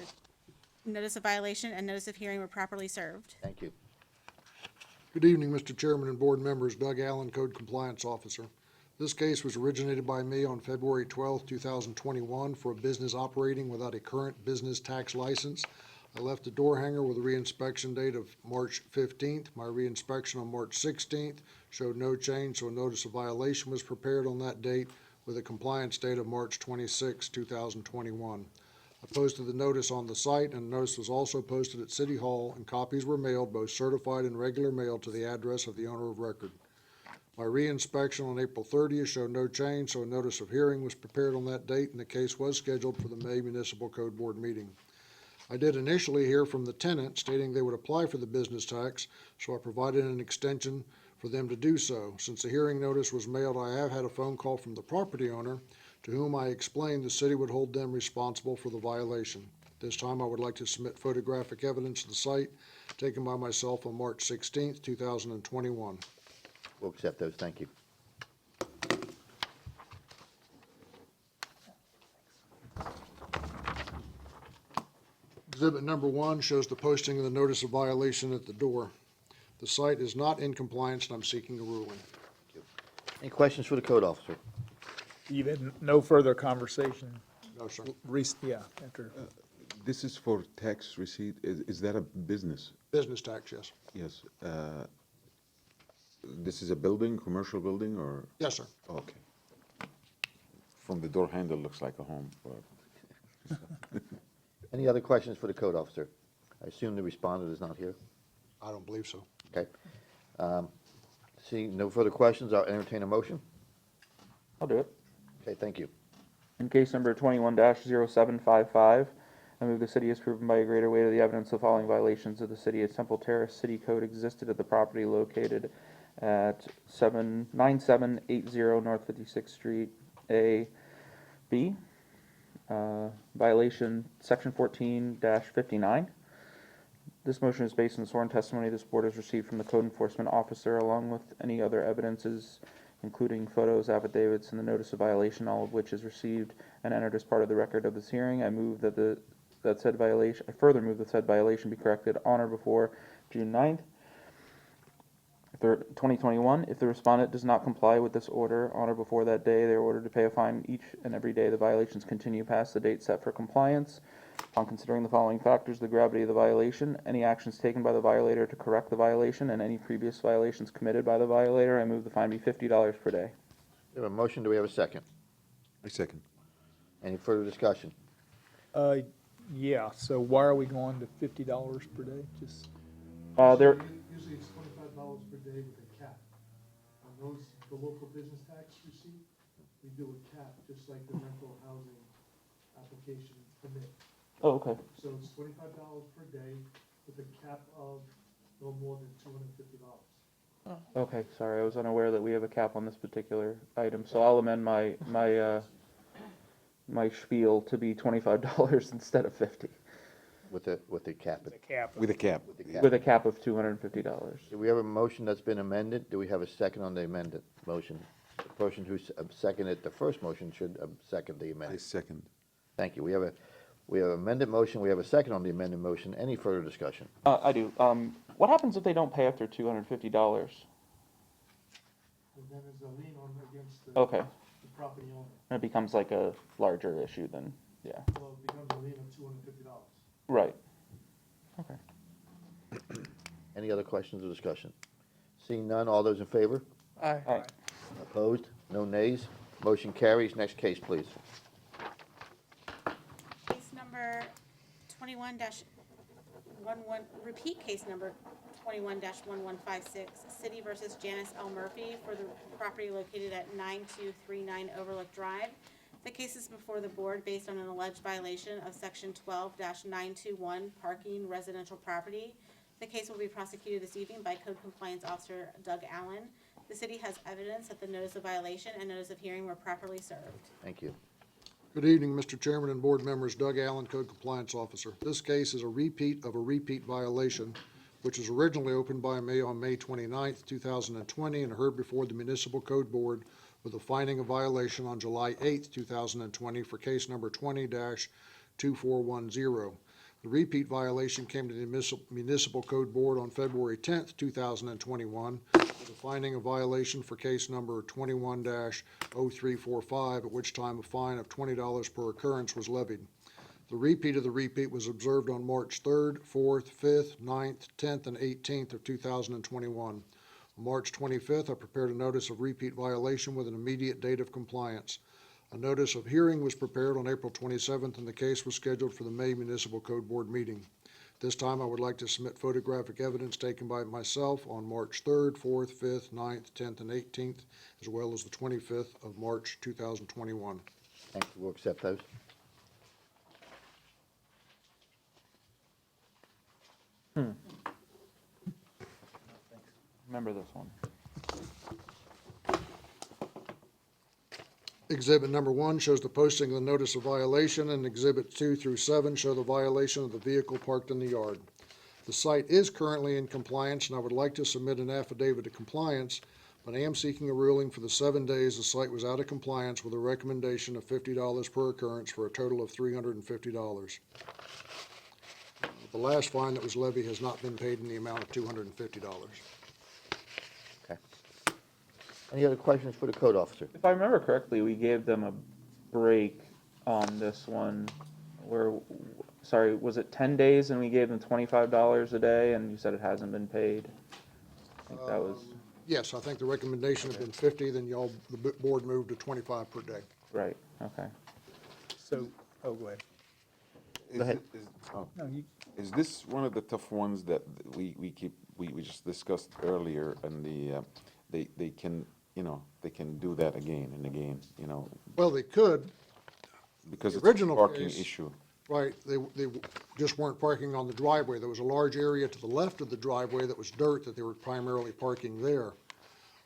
notice of violation and notice of hearing were properly served. thank you. Good evening, Mr. Chairman and board members. Doug Allen, Code Compliance Officer. This case was originated by me on February 12, 2021 for a business operating without a current business tax license. I left a door hanger with a reinspection date of March 15th. My reinspection on March 16th showed no change, so a notice of violation was prepared on that date with a compliance date of March 26, 2021. I posted the notice on the site, and the notice was also posted at City Hall, and copies were mailed, both certified and regular mail, to the address of the owner of record. My reinspection on April 30th showed no change, so a notice of hearing was prepared on that date, and the case was scheduled for the May Municipal Code Board meeting. I did initially hear from the tenant stating they would apply for the business tax, so I provided an extension for them to do so. Since the hearing notice was mailed, I have had a phone call from the property owner, to whom I explained the city would hold them responsible for the violation. This time I would like to submit photographic evidence of the site taken by myself on March 16th, 2021. We'll accept those, thank you. Exhibit number 1 shows the posting of the notice of violation at the door. The site is not in compliance, and I'm seeking a ruling. Any questions for the code officer? You've had no further conversation? No, sir. Yeah, after. This is for tax receipt. Is that a business? Business tax, yes. Yes. This is a building, commercial building, or? Yes, sir. Oh, okay. From the door handle, looks like a home, but. Any other questions for the code officer? I assume the respondent is not here? I don't believe so. Okay. Seeing no further questions, I'll entertain a motion. I'll do it. Okay, thank you. In case number 21-0755, I move the city is proven by a greater weight of the evidence the following violations of the city of Temple Terrace City Code existed at the property located at 9780 North 56th Street, A, B. Violation Section 14-59. This motion is based on the sworn testimony this board has received from the code enforcement officer, along with any other evidences, including photos, affidavits, and the notice of violation, all of which is received and entered as part of the record of this hearing. I move that I further move that said violation be corrected on or before June 9th, 2021. If the respondent does not comply with this order on or before that day, they are ordered to pay a fine each and every day the violations continue past the date set for compliance. On considering the following factors: the gravity of the violation, any actions taken by the violator to correct the violation, and any previous violations committed by the violator, I move the fine be $50 per day. We have a motion, do we have a second? I second. Any further discussion? Yeah, so why are we going to $50 per day? Just. There. Usually it's $25 per day with a cap. On those, the local business tax receipt, we do a cap, just like the rental housing application permit. Oh, okay. So it's $25 per day with a cap of no more than $250. Okay, sorry, I was unaware that we have a cap on this particular item, so I'll amend my spiel to be $25 instead of 50, With the cap. The cap. With a cap. with a cap of $250. Do we have a motion that's been amended? Do we have a second on the amended motion? The person who seconded the first motion should second the I amended. second. Thank you. We have amended motion, we have a second on the amended motion. Any further discussion? I do. What happens if they don't pay after $250? And then there's a lien on against the Okay, property owner. and it becomes like a larger issue then, yeah, Well, it becomes a lien of $250. right. Okay. Any other questions or discussion? Seeing none, all those in favor? Aye. Aye. Opposed? No nays? Motion carries. Next case, please. Case number 21-11, repeat case number 21-1156, City versus Janice L. Murphy for the property located at 9239 Overlook Drive. The case is before the board based on an alleged violation of Section 12-921, parking residential property. The case will be prosecuted this evening by Code Compliance Officer Doug Allen. The city has evidence that the notice of violation and notice of hearing were properly served. Thank you. Good evening, Mr. Chairman and board members. Doug Allen, Code Compliance Officer. This case is a repeat of a repeat violation, which was originally opened by me on May 29th, 2020, and heard before the Municipal Code Board with a finding of violation on July 8th, 2020 for case number 20-2410. The repeat violation came to the Municipal Code Board on February 10th, 2021, with a finding of violation for case number 21-0345, at which time a fine of $20 per occurrence was levied. The repeat of the repeat was observed on March 3rd, 4th, 5th, 9th, 10th, and 18th of 2021. On March 25th, I prepared a notice of repeat violation with an immediate date of compliance. A notice of hearing was prepared on April 27th, and the case was scheduled for the May Municipal Code Board meeting. This time, I would like to submit photographic evidence taken by myself on March 3rd, 4th, 5th, 9th, 10th, and 18th, as well as the 25th of March 2021. Thank you. We'll accept those. Remember this one. Exhibit number 1 shows the posting of the notice of violation, and Exhibit 2 through 7 show the violation of the vehicle parked in the yard. The site is currently in compliance, and I would like to submit an affidavit of compliance, but I am seeking a ruling for the 7 days the site was out of compliance with a recommendation of $50 per occurrence for a total of $350. The last fine that was levied has not been paid in the amount of $250. Okay. Any other questions for the code officer? If I remember correctly, we gave them a break on this one where, sorry, was it 10 days and we gave them $25 a day and you said it hasn't been paid? I think that was, Yes, I think the recommendation had been 50, then the board moved to 25 per day. right, okay. So, oh, go ahead. Go ahead. No, you, Is this one of the tough ones that we just discussed earlier, and they can, they can do that again and again, Well, they could, because The it's a original parking case- issue. right, they just weren't parking on the driveway. There was a large area to the left of the driveway that was dirt that they were primarily parking there.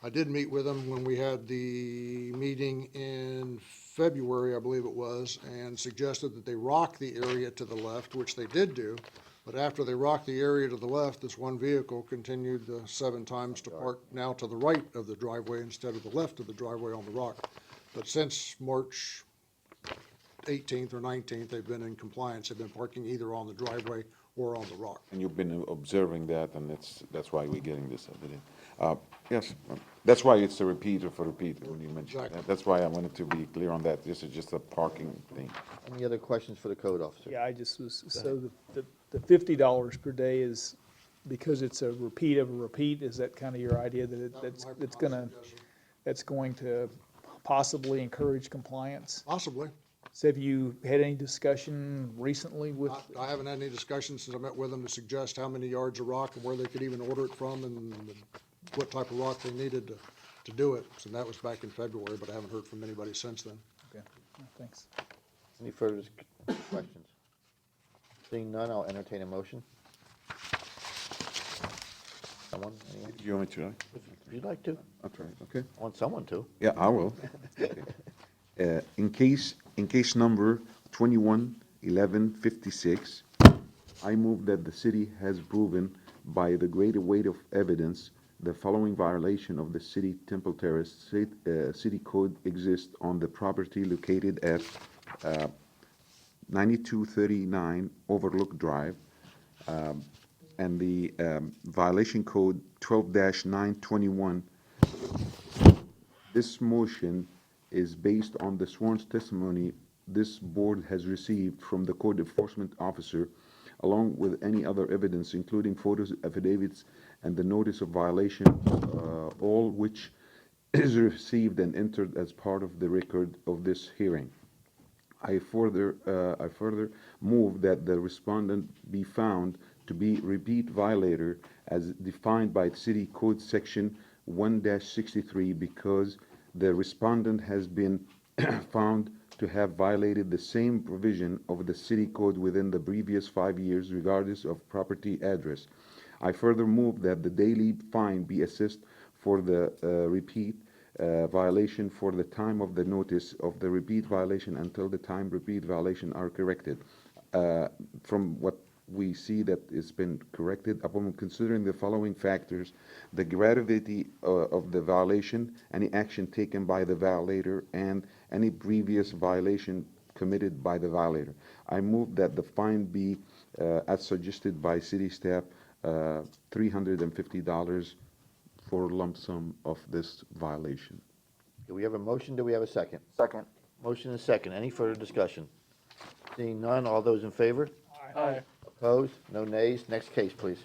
I did meet with them when we had the meeting in February, I believe it was, and suggested that they rock the area to the left, which they did do. But after they rocked the area to the left, this one vehicle continued 7 times to park now to the right of the driveway instead of the left of the driveway on the rock. But since March 18th or 19th, they've been in compliance. They've been parking either on the driveway or on the rock. And you've been observing that, and that's why we're getting this evidence. Yes, that's why it's a repeat of a repeat when you mentioned Exactly. that. That's why I wanted to be clear on that. This is just a parking thing. Any other questions for the code officer? yeah, I just was, so the $50 per day is, because it's a repeat of a repeat, is that kind of your idea that that's going to possibly encourage compliance? Possibly. So have you had any discussion recently with, I haven't had any discussions since I met with them to suggest how many yards of rock and where they could even order it from and what type of rock they needed to do it. So that was back in February, but I haven't heard from anybody since then. okay, thanks. Any further questions? Seeing none, I'll entertain a motion. Someone? Anyone? Do you want me to? If you'd like to. I'll try, okay? I want someone to. Yeah, I will. In case number 211156, I move that the city has proven by the greater weight of evidence the following violation of the city Temple Terrace city code exists on the property located at 9239 Overlook Drive, and the violation code 12-921. This motion is based on the sworn testimony this board has received from the code enforcement officer, along with any other evidence, including photos, affidavits, and the notice of violation, all which is received and entered as part of the record of this hearing. I further move that the respondent be found to be repeat violator as defined by City Code Section 1-63 because the respondent has been found to have violated the same provision of the city code within the previous 5 years regardless of property address. I further move that the daily fine be assessed for the repeat violation for the time of the notice of the repeat violation until the time repeat violation are corrected. From what we see that it's been corrected, upon considering the following factors: the gravity of the violation, any action taken by the violator, and any previous violation committed by the violator. I move that the fine be, as suggested by city staff, $350 for lump sum of this violation. Do we have a motion? Do we have a second? Second. Motion and second. Any further discussion? Seeing none, all those in favor? Aye. Opposed? No nays? Next case, please.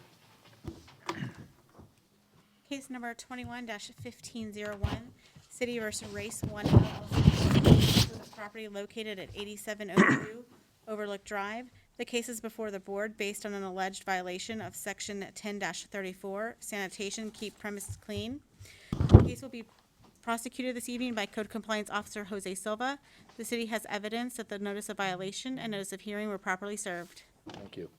Case number 21-1501, City versus Race 1 LLC, for the property located at 8702 Overlook Drive. The case is before the board based on an alleged violation of Section 10-34, sanitation, keep premises clean. The case will be prosecuted this evening by Code Compliance Officer Jose Silva. The city has evidence that the notice of violation and notice of hearing were properly served. Thank you.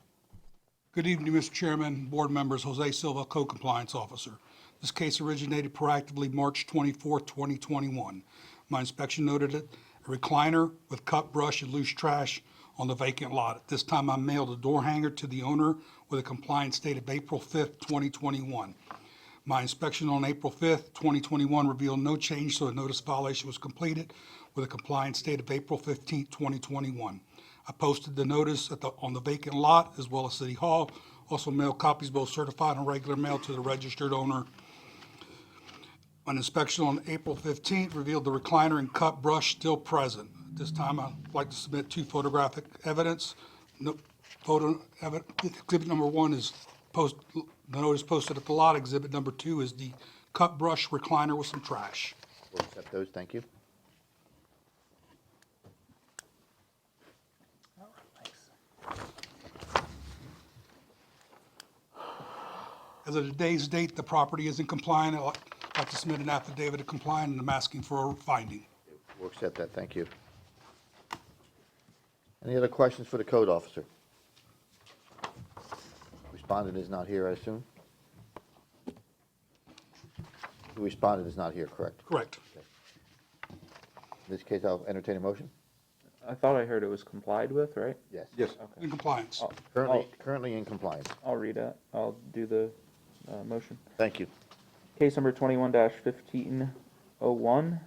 Good evening, Mr. Chairman, board members. Jose Silva, Code Compliance Officer. This case originated proactively March 24, 2021. My inspection noted it, a recliner with cut brush and loose trash on the vacant lot. At this time, I mailed a door hanger to the owner with a compliance date of April 5th, 2021. My inspection on April 5th, 2021 revealed no change, so a notice of violation was completed with a compliance date of April 15th, 2021. I posted the notice on the vacant lot as well as City Hall. Also mailed copies, both certified and regular mail, to the registered owner. An inspection on April 15th revealed the recliner and cut brush still present. At this time, I'd like to submit 2 photographic evidence. Exhibit number 1 is the notice posted at the lot. Exhibit number 2 is the cut brush recliner with some trash. We'll accept those. Thank you. As of today's date, the property is in compliance. I'd like to submit an affidavit of compliance, and I'm asking for a finding. We'll accept that. Thank you. Any other questions for the code officer? Respondent is not here, I assume? The respondent is not here, correct? Correct. In this case, I'll entertain a motion. I thought I heard it was complied with, right? Yes. Yes. In compliance. Currently in compliance. I'll read it. I'll do the motion. Thank you. Case number 21-1501.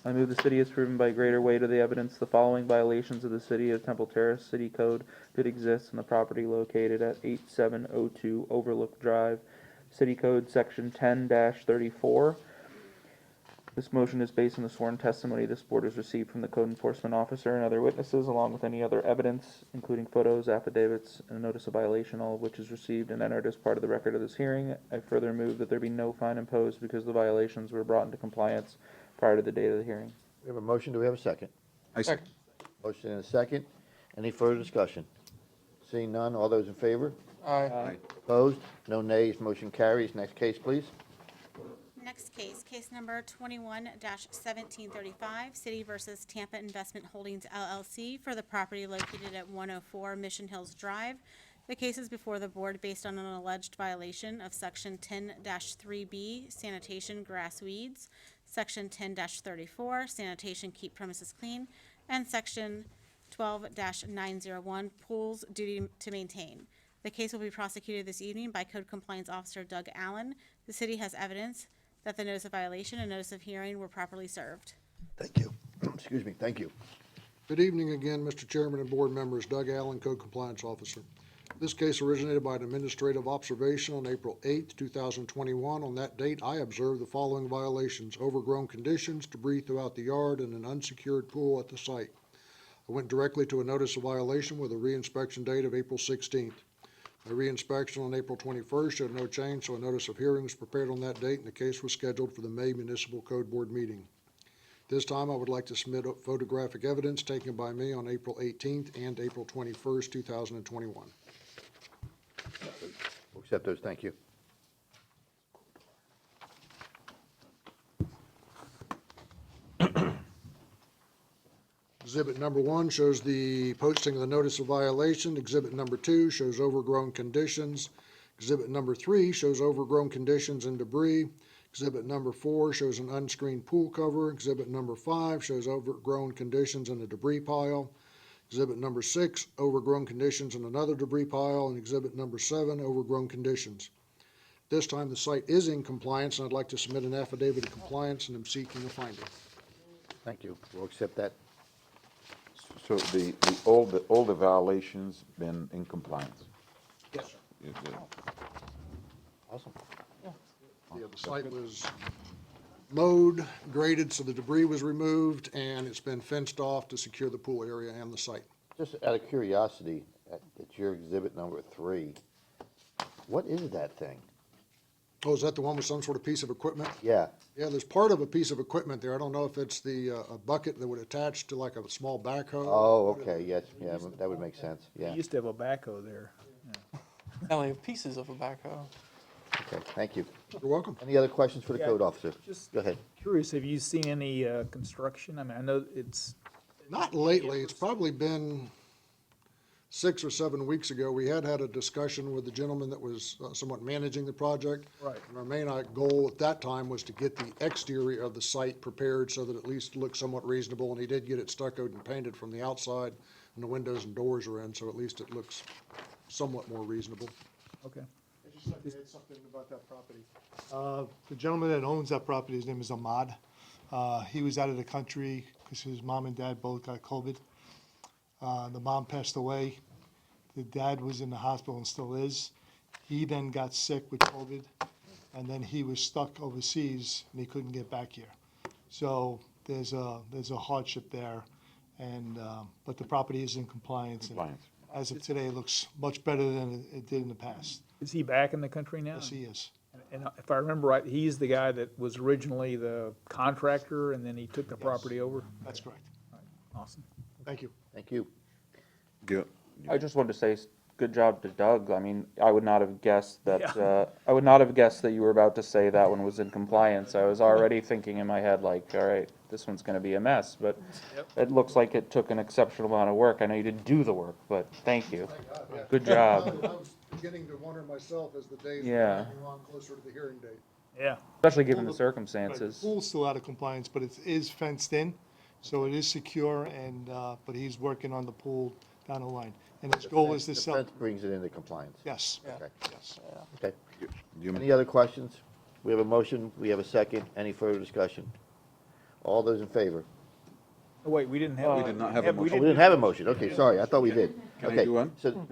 I move the city has proven by greater weight of the evidence the following violations of the City of Temple Terrace City Code that exist on the property located at 8702 Overlook Drive, City Code Section 10-34. This motion is based on the sworn testimony this board has received from the code enforcement officer and other witnesses, along with any other evidence, including photos, affidavits, and a notice of violation, all of which is received and entered as part of the record of this hearing. I further move that there be no fine imposed because the violations were brought into compliance prior to the date of the hearing. We have a motion. Do we have a second? Second. Motion and a second. Any further discussion? Seeing none, all those in favor? Aye. Opposed? No nays. Motion carries. Next case, please. Next case, case number 21-1735, City versus Tampa Investment Holdings LLC, for the property located at 104 Mission Hills Drive. The case is before the board based on an alleged violation of Section 10-3B sanitation grass weeds, Section 10-34 sanitation keep premises clean, and Section 12-901 pools duty to maintain. The case will be prosecuted this evening by Code Compliance Officer Doug Allen. The city has evidence that the notice of violation and notice of hearing were properly served. Thank you. Excuse me, thank you. Good evening again, Mr. Chairman and board members. Doug Allen, Code Compliance Officer. This case originated by an administrative observation on April 8, 2021. On that date, I observed the following violations: overgrown conditions, debris throughout the yard, and an unsecured pool at the site. I went directly to a notice of violation with a reinspection date of April 16th. My reinspection on April 21st showed no change, so a notice of hearing was prepared on that date, and the case was scheduled for the May Municipal Code Board meeting. This time, I would like to submit photographic evidence taken by me on April 18th and April 21st, 2021. We'll accept those, thank you. Exhibit number 1 shows the posting of the notice of violation. Exhibit number 2 shows overgrown conditions. Exhibit number 3 shows overgrown conditions and debris. Exhibit number 4 shows an unscreened pool cover. Exhibit number 5 shows overgrown conditions and a debris pile. Exhibit number 6, overgrown conditions and another debris pile. And exhibit number 7, overgrown conditions. This time, the site is in compliance, and I'd like to submit an affidavit of compliance, and am seeking a finding. Thank you. We'll accept that. So all the violations been in compliance? Yes, sir. Awesome. Yeah, the site was mowed, graded, so the debris was removed, and it's been fenced off to secure the pool area and the site. Just out of curiosity, at your exhibit number 3, what is that thing? Oh, is that the one with some sort of piece of equipment? Yeah, Yeah, there's part of a piece of equipment there. I don't know if it's the, a bucket that would attach to like a small backhoe. oh, okay, yes, yeah, that would make sense, yeah. Used to have a backhoe there. Now we have pieces of a backhoe. Okay, thank you. You're welcome. Any other questions for the Yeah, code officer? just- Go ahead. Curious, have you seen any construction? I mean, I know it's, Not lately. It's probably been 6 or 7 weeks ago. We had a discussion with the gentleman that was somewhat managing the project. Right. And our main goal at that time was to get the exterior of the site prepared so that at least it looked somewhat reasonable. And he did get it stuccoed and painted from the outside, and the windows and doors are in, so at least it looks somewhat more reasonable. okay. I'd just like to add something about that property. The gentleman that owns that property, his name is Ahmad. He was out of the country because his mom and dad both got COVID. The mom passed away. The dad was in the hospital and still is. He then got sick with COVID, and then he was stuck overseas and he couldn't get back here. So there's a hardship there, and but the property is in compliance. And Compliance. as of today, it looks much better than it did in the past. Is he back in the country now? Yes, he is. And if I remember right, he's the guy that was originally the contractor, and then he took the property over? That's correct. Awesome. Thank you. Thank you. Good. I just wanted to say, good job to Doug. I mean, I would not have guessed that, Yeah. I would not have guessed that you were about to say that one was in compliance. I was already thinking in my head, like, all right, this one's gonna be a mess, but it looks like it took an exceptional amount of work. I know you didn't do the work, but thank you. Good job. I was beginning to wonder myself as the days were Yeah. dragging on closer to the hearing date. Yeah. Especially given the Right, the circumstances. pool's still out of compliance, but it is fenced in, so it is secure, and, but he's working on the pool down the line. And his goal is to The sell, fence brings it into compliance. yes, Okay. yes. Okay. You- Any other questions? We have a motion, we have a second. Any further discussion? All those in favor? Oh, wait, we didn't have. We did not have a Oh, motion. we didn't have a motion. Okay, sorry, I thought we did. Can I Okay, do one? So,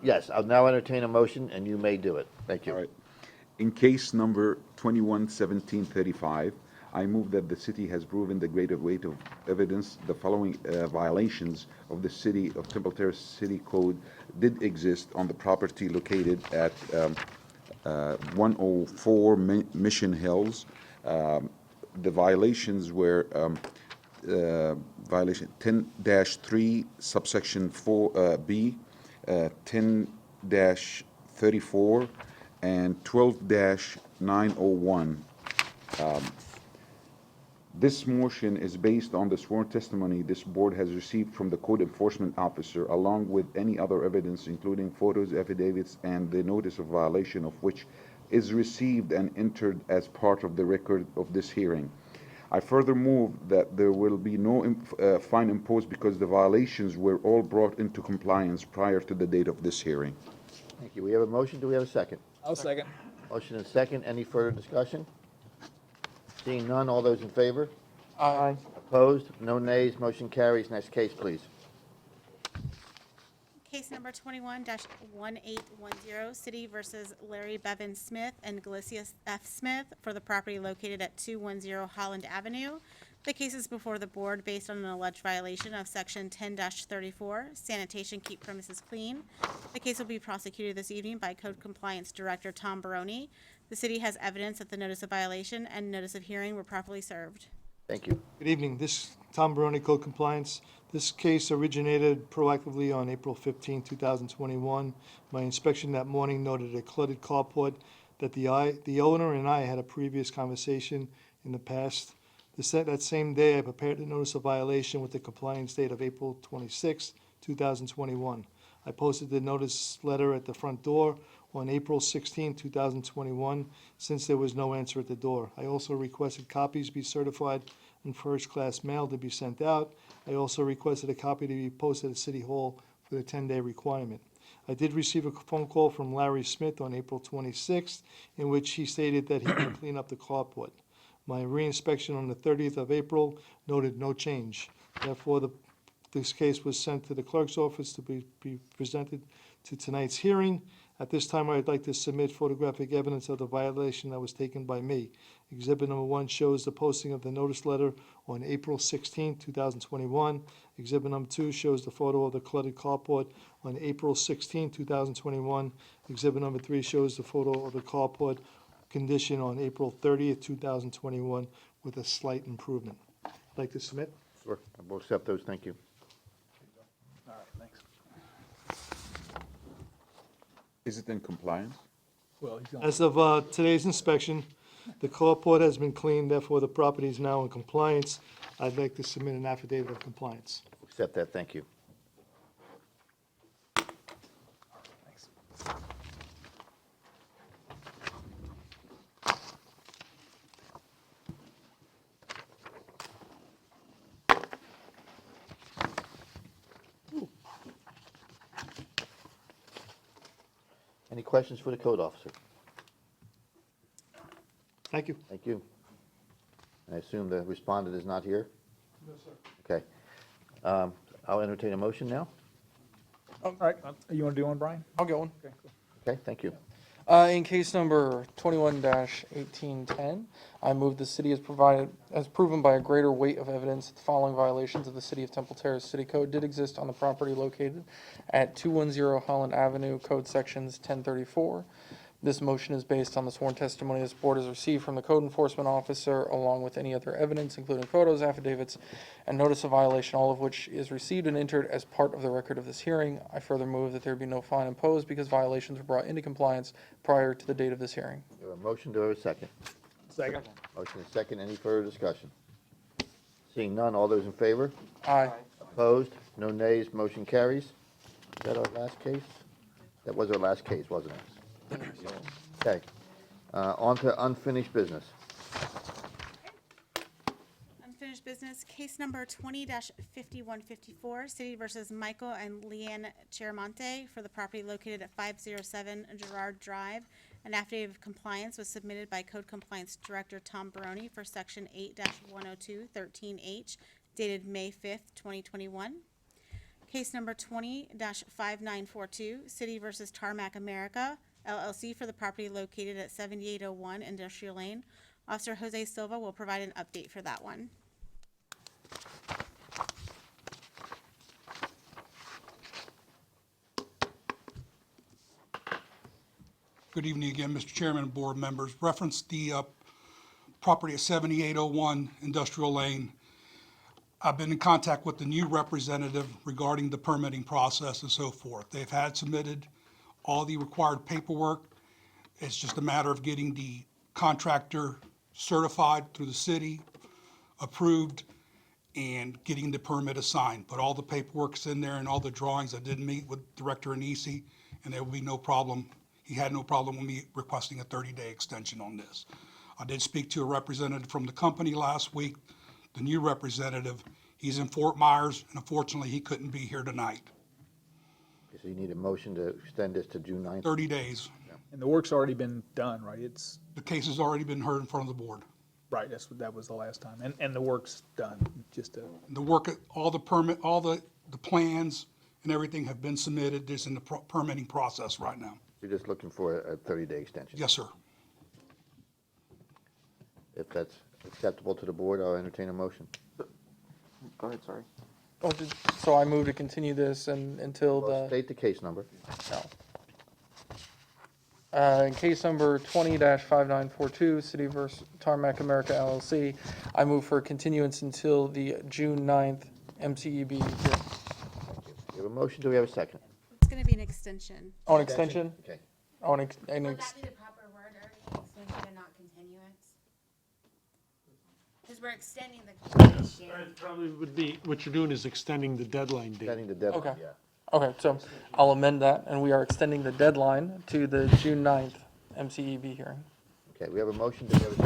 yes, I'll now entertain a motion, and you may do it. Thank you. All right. In case number 211735, I move that the city has proven the greater weight of evidence the following violations of the City of Temple Terrace City Code did exist on the property located at 104 Mission Hills. The violations were violation 10-3 subsection 4B, 10-34, and 12-901. This motion is based on the sworn testimony this board has received from the code enforcement officer, along with any other evidence, including photos, affidavits, and the notice of violation of which is received and entered as part of the record of this hearing. I further move that there will be no fine imposed because the violations were all brought into compliance prior to the date of this hearing. Thank you. We have a motion. Do we have a second? I'll second. Motion and second. Any further discussion? Seeing none, all those in favor? Aye. Opposed? No nays. Motion carries. Next case, please. Case number 21-1810, City versus Larry Bevan Smith and Galicia F. Smith for the property located at 210 Holland Avenue. The case is before the board based on an alleged violation of Section 10-34, sanitation, keep premises clean. The case will be prosecuted this evening by Code Compliance Director Tom Baroni. The city has evidence that the notice of violation and notice of hearing were properly served. Thank you. Good evening. This Tom Baroni, Code Compliance. This case originated proactively on April 15, 2021. My inspection that morning noted a cluttered carport that the owner and I had a previous conversation in the past. That same day, I prepared a notice of violation with the compliance date of April 26, 2021. I posted the notice letter at the front door on April 16, 2021, since there was no answer at the door. I also requested copies be certified in first-class mail to be sent out. I also requested a copy to be posted at City Hall for the 10-day requirement. I did receive a phone call from Larry Smith on April 26th, in which he stated that he would clean up the carport. My reinspection on the 30th of April noted no change. Therefore, this case was sent to the clerk's office to be presented to tonight's hearing. At this time, I'd like to submit photographic evidence of the violation that was taken by me. Exhibit number 1 shows the posting of the notice letter on April 16, 2021. Exhibit number 2 shows the photo of the cluttered carport on April 16, 2021. Exhibit number 3 shows the photo of the carport condition on April 30th, 2021, with a slight improvement. I'd like to submit. Sure. I will accept those. Thank you. All right, thanks. Is it in compliance? Well, he's on. As of today's inspection, the carport has been cleaned, therefore the property is now in compliance. I'd like to submit an affidavit of compliance. Accept that. Thank you. Thanks. Any questions for the code officer? Thank you. Thank you. I assume the respondent is not here? No, sir. Okay. I'll entertain a motion now. All right, you want to do one, Brian? I'll get one. Okay, cool. Okay, thank you. In case number 21-1810, I move the city has proven by a greater weight of evidence that the following violations of the City of Temple Terrace City Code did exist on the property located at 210 Holland Avenue, Code Sections 1034. This motion is based on the sworn testimony this board has received from the code enforcement officer, along with any other evidence, including photos, affidavits, and notice of violation, all of which is received and entered as part of the record of this hearing. I further move that there be no fine imposed because violations were brought into compliance prior to the date of this hearing. Do I have a motion? Do I have a second? Second. Motion is second. Any further discussion? Seeing none, all those in favor? Aye. Opposed? No nays. Motion carries. Is that our last case? That was our last case, wasn't it? Okay. On to unfinished business. Unfinished business, case number 20-5154, City versus Michael and Leanne Chiramonte for the property located at 507 Gerard Drive. An affidavit of compliance was submitted by Code Compliance Director Tom Baroni for Section 8-102-13H, dated May 5th, 2021. Case number 20-5942, City versus Tarmac America, LLC for the property located at 7801 Industrial Lane. Officer Jose Silva will provide an update for that one. Good evening again, Mr. Chairman and board members. Reference the property at 7801 Industrial Lane. I've been in contact with the new representative regarding the permitting process and so forth. They've had submitted all the required paperwork. It's just a matter of getting the contractor certified through the city. approved and getting the permit assigned. But all the paperwork's in there and all the drawings. I did meet with Director Anisi, and there will be no problem. He had no problem with me requesting a 30-day extension on this. I did speak to a representative from the company last week, the new representative. He's in Fort Myers, and unfortunately, he couldn't be here tonight. So you need a motion to extend this to June 9th? 30 days. And the work's already been done, right? It's, The case has already been heard in front of the board. right, that was the last time. And the work's done, just to, The work, all the permit, all the plans and everything have been submitted. It's in the permitting process right now. You're just looking for a 30-day extension? Yes, sir. If that's acceptable to the board, I'll entertain a motion. Go ahead, sorry. Oh, so I move to continue this until Well, the, state the case number. in case number 20-5942, City vs. Tarmac America LLC, I move for continuance until the June 9th MCEB hearing. We have a motion, do we have a second? It's gonna be an extension. On extension? Okay. On Would that be the proper word, Ernie? Extension and not continuance? Because we're extending the completion. It probably would be, what you're doing is extending the deadline date. Extending the deadline, Okay. yeah. Okay, so I'll amend that, and we are extending the deadline to the June 9th MCEB hearing. Okay, we have a motion, do we have a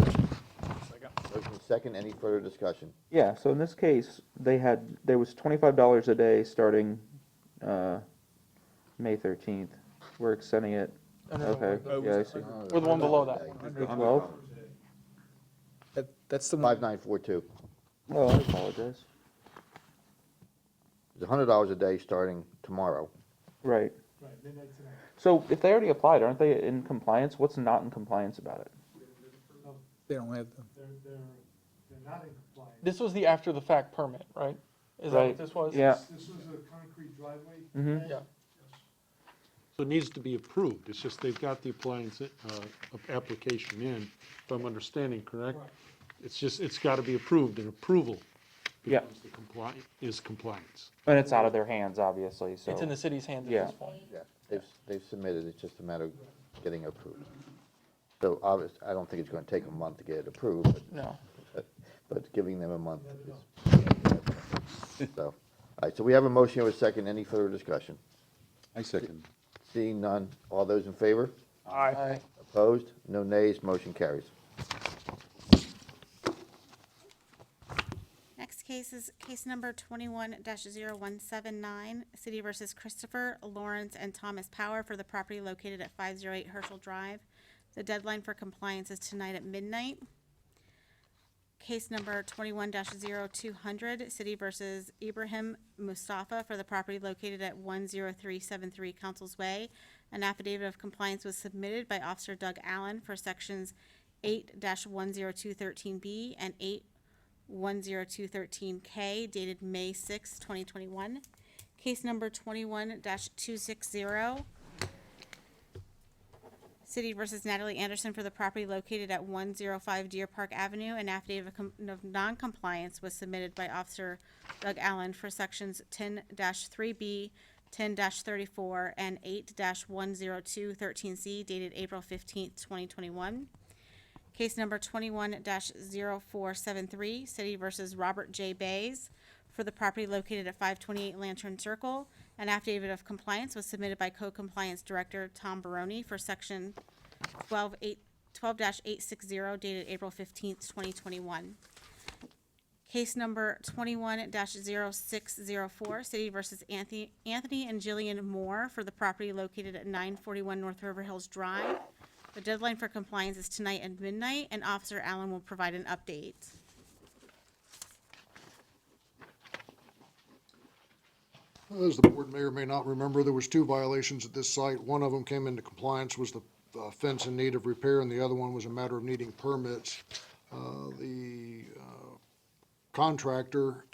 second? Motion second, any further discussion? Yeah, so in this case, there was $25 a day starting, May 13th. We're extending it, Oh, no, okay, yeah, I see. Or the one below that. 12? that's the one. 5942. Oh, I apologize. It's $100 a day starting tomorrow. Right. So if they already applied, aren't they in compliance? What's not in compliance about it? They don't have them. They're not in compliance. This was the after-the-fact permit, right? Is that Right. what this was? Yeah. This was a concrete driveway. Mm-hmm. Yeah. So it needs to be approved. It's just they've got the appliance, application in, if I'm understanding correct. It's just, it's got to be approved, and approval Yeah. becomes is compliance. And it's out of their hands, obviously, so. It's in the city's hands at Yeah. this point. Yeah, they've submitted, it's just a matter of getting it approved. So obviously, I don't think it's gonna take a month to get it approved, No. but giving them a month is. So, all right, so we have a motion with a second, any further discussion? I second. Seeing none, all those in favor? Aye. Opposed? No nays, motion carries. Next case is case number 21-0179, City versus Christopher, Lawrence, and Thomas Power for the property located at 508 Herschel Drive. The deadline for compliance is tonight at midnight. Case number 21-0200, City versus Ibrahim Mustafa for the property located at 10373 Council's Way. An affidavit of compliance was submitted by Officer Doug Allen for sections 8-10213B and 8-10213K dated May 6, 2021. Case number 21-260, City versus Natalie Anderson for the property located at 105 Deer Park Avenue. An affidavit of non-compliance was submitted by Officer Doug Allen for sections 10-3B, 10-34, and 8-10213C dated April 15th, 2021. Case number 21-0473, City versus Robert J. Bays for the property located at 528 Lantern Circle. An affidavit of compliance was submitted by Co-Compliance Director Tom Baroni for section 12-860 dated April 15th, 2021. Case number 21-0604, City versus Anthony and Jillian Moore for the property located at 941 North River Hills Drive. The deadline for compliance is tonight at midnight, and Officer Allen will provide an update. As the board may or may not remember, there was 2 violations at this site. One of them came into compliance, was the fence in need of repair, and the other one was a matter of needing permits. The contractor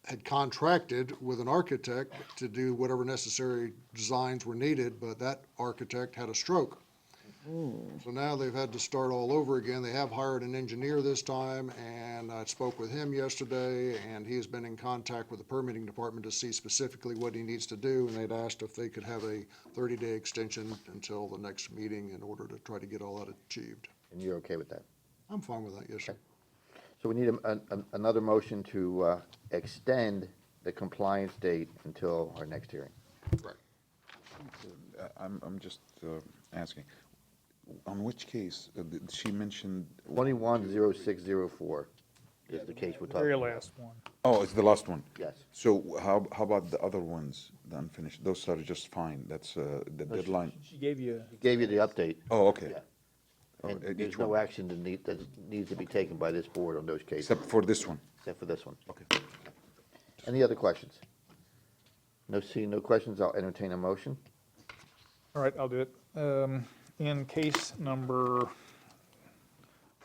had contracted with an architect to do whatever necessary designs were needed, but that architect had a stroke. So now they've had to start all over again. They have hired an engineer this time, and I spoke with him yesterday, and he has been in contact with the permitting department to see specifically what he needs to do, and they'd asked if they could have a 30-day extension until the next meeting in order to try to get all that achieved. And you're okay with that? I'm fine with that, yes, sir. So we need another motion to extend the compliance date until our next hearing. I'm just asking, on which case, did she mentioned? 210604 is the case we're talking Very about. last one. Oh, it's the last one? Yes. So how about the other ones, the unfinished? Those are just fine, that's the deadline? She gave you. Gave you the update. Oh, okay. Yeah. Oh, And each there's no one. action that needs to be taken by this board on those cases. Except for this one? Except for this one. Okay. Any other questions? Seeing no questions, I'll entertain a motion. All right, I'll do it. In case number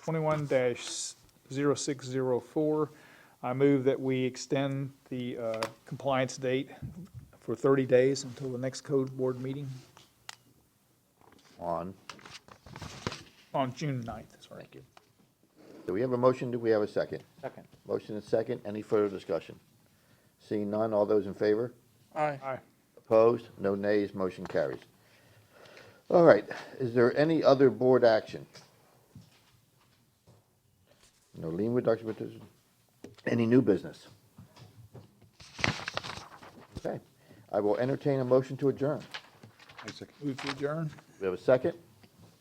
21-0604, I move that we extend the compliance date for 30 days until the next code board meeting On, on June 9th. Sorry. thank you. Do we have a motion? Do we have a second? Second. Motion and second. Any further discussion? Seeing none, all those in favor? Aye. Aye. Opposed? No nays, motion carries. All right, is there any other board action? No lien reduction petition? Any new business? Okay, I will entertain a motion to adjourn. I second. Move to adjourn. We have a second?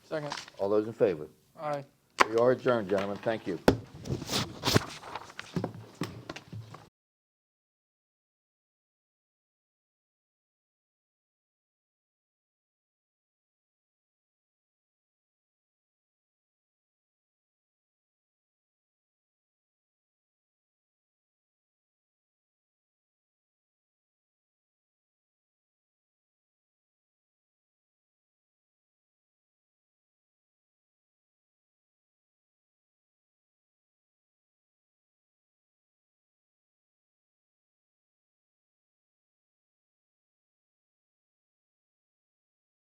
Second. All those in favor? Aye. We are adjourned, gentlemen, thank you.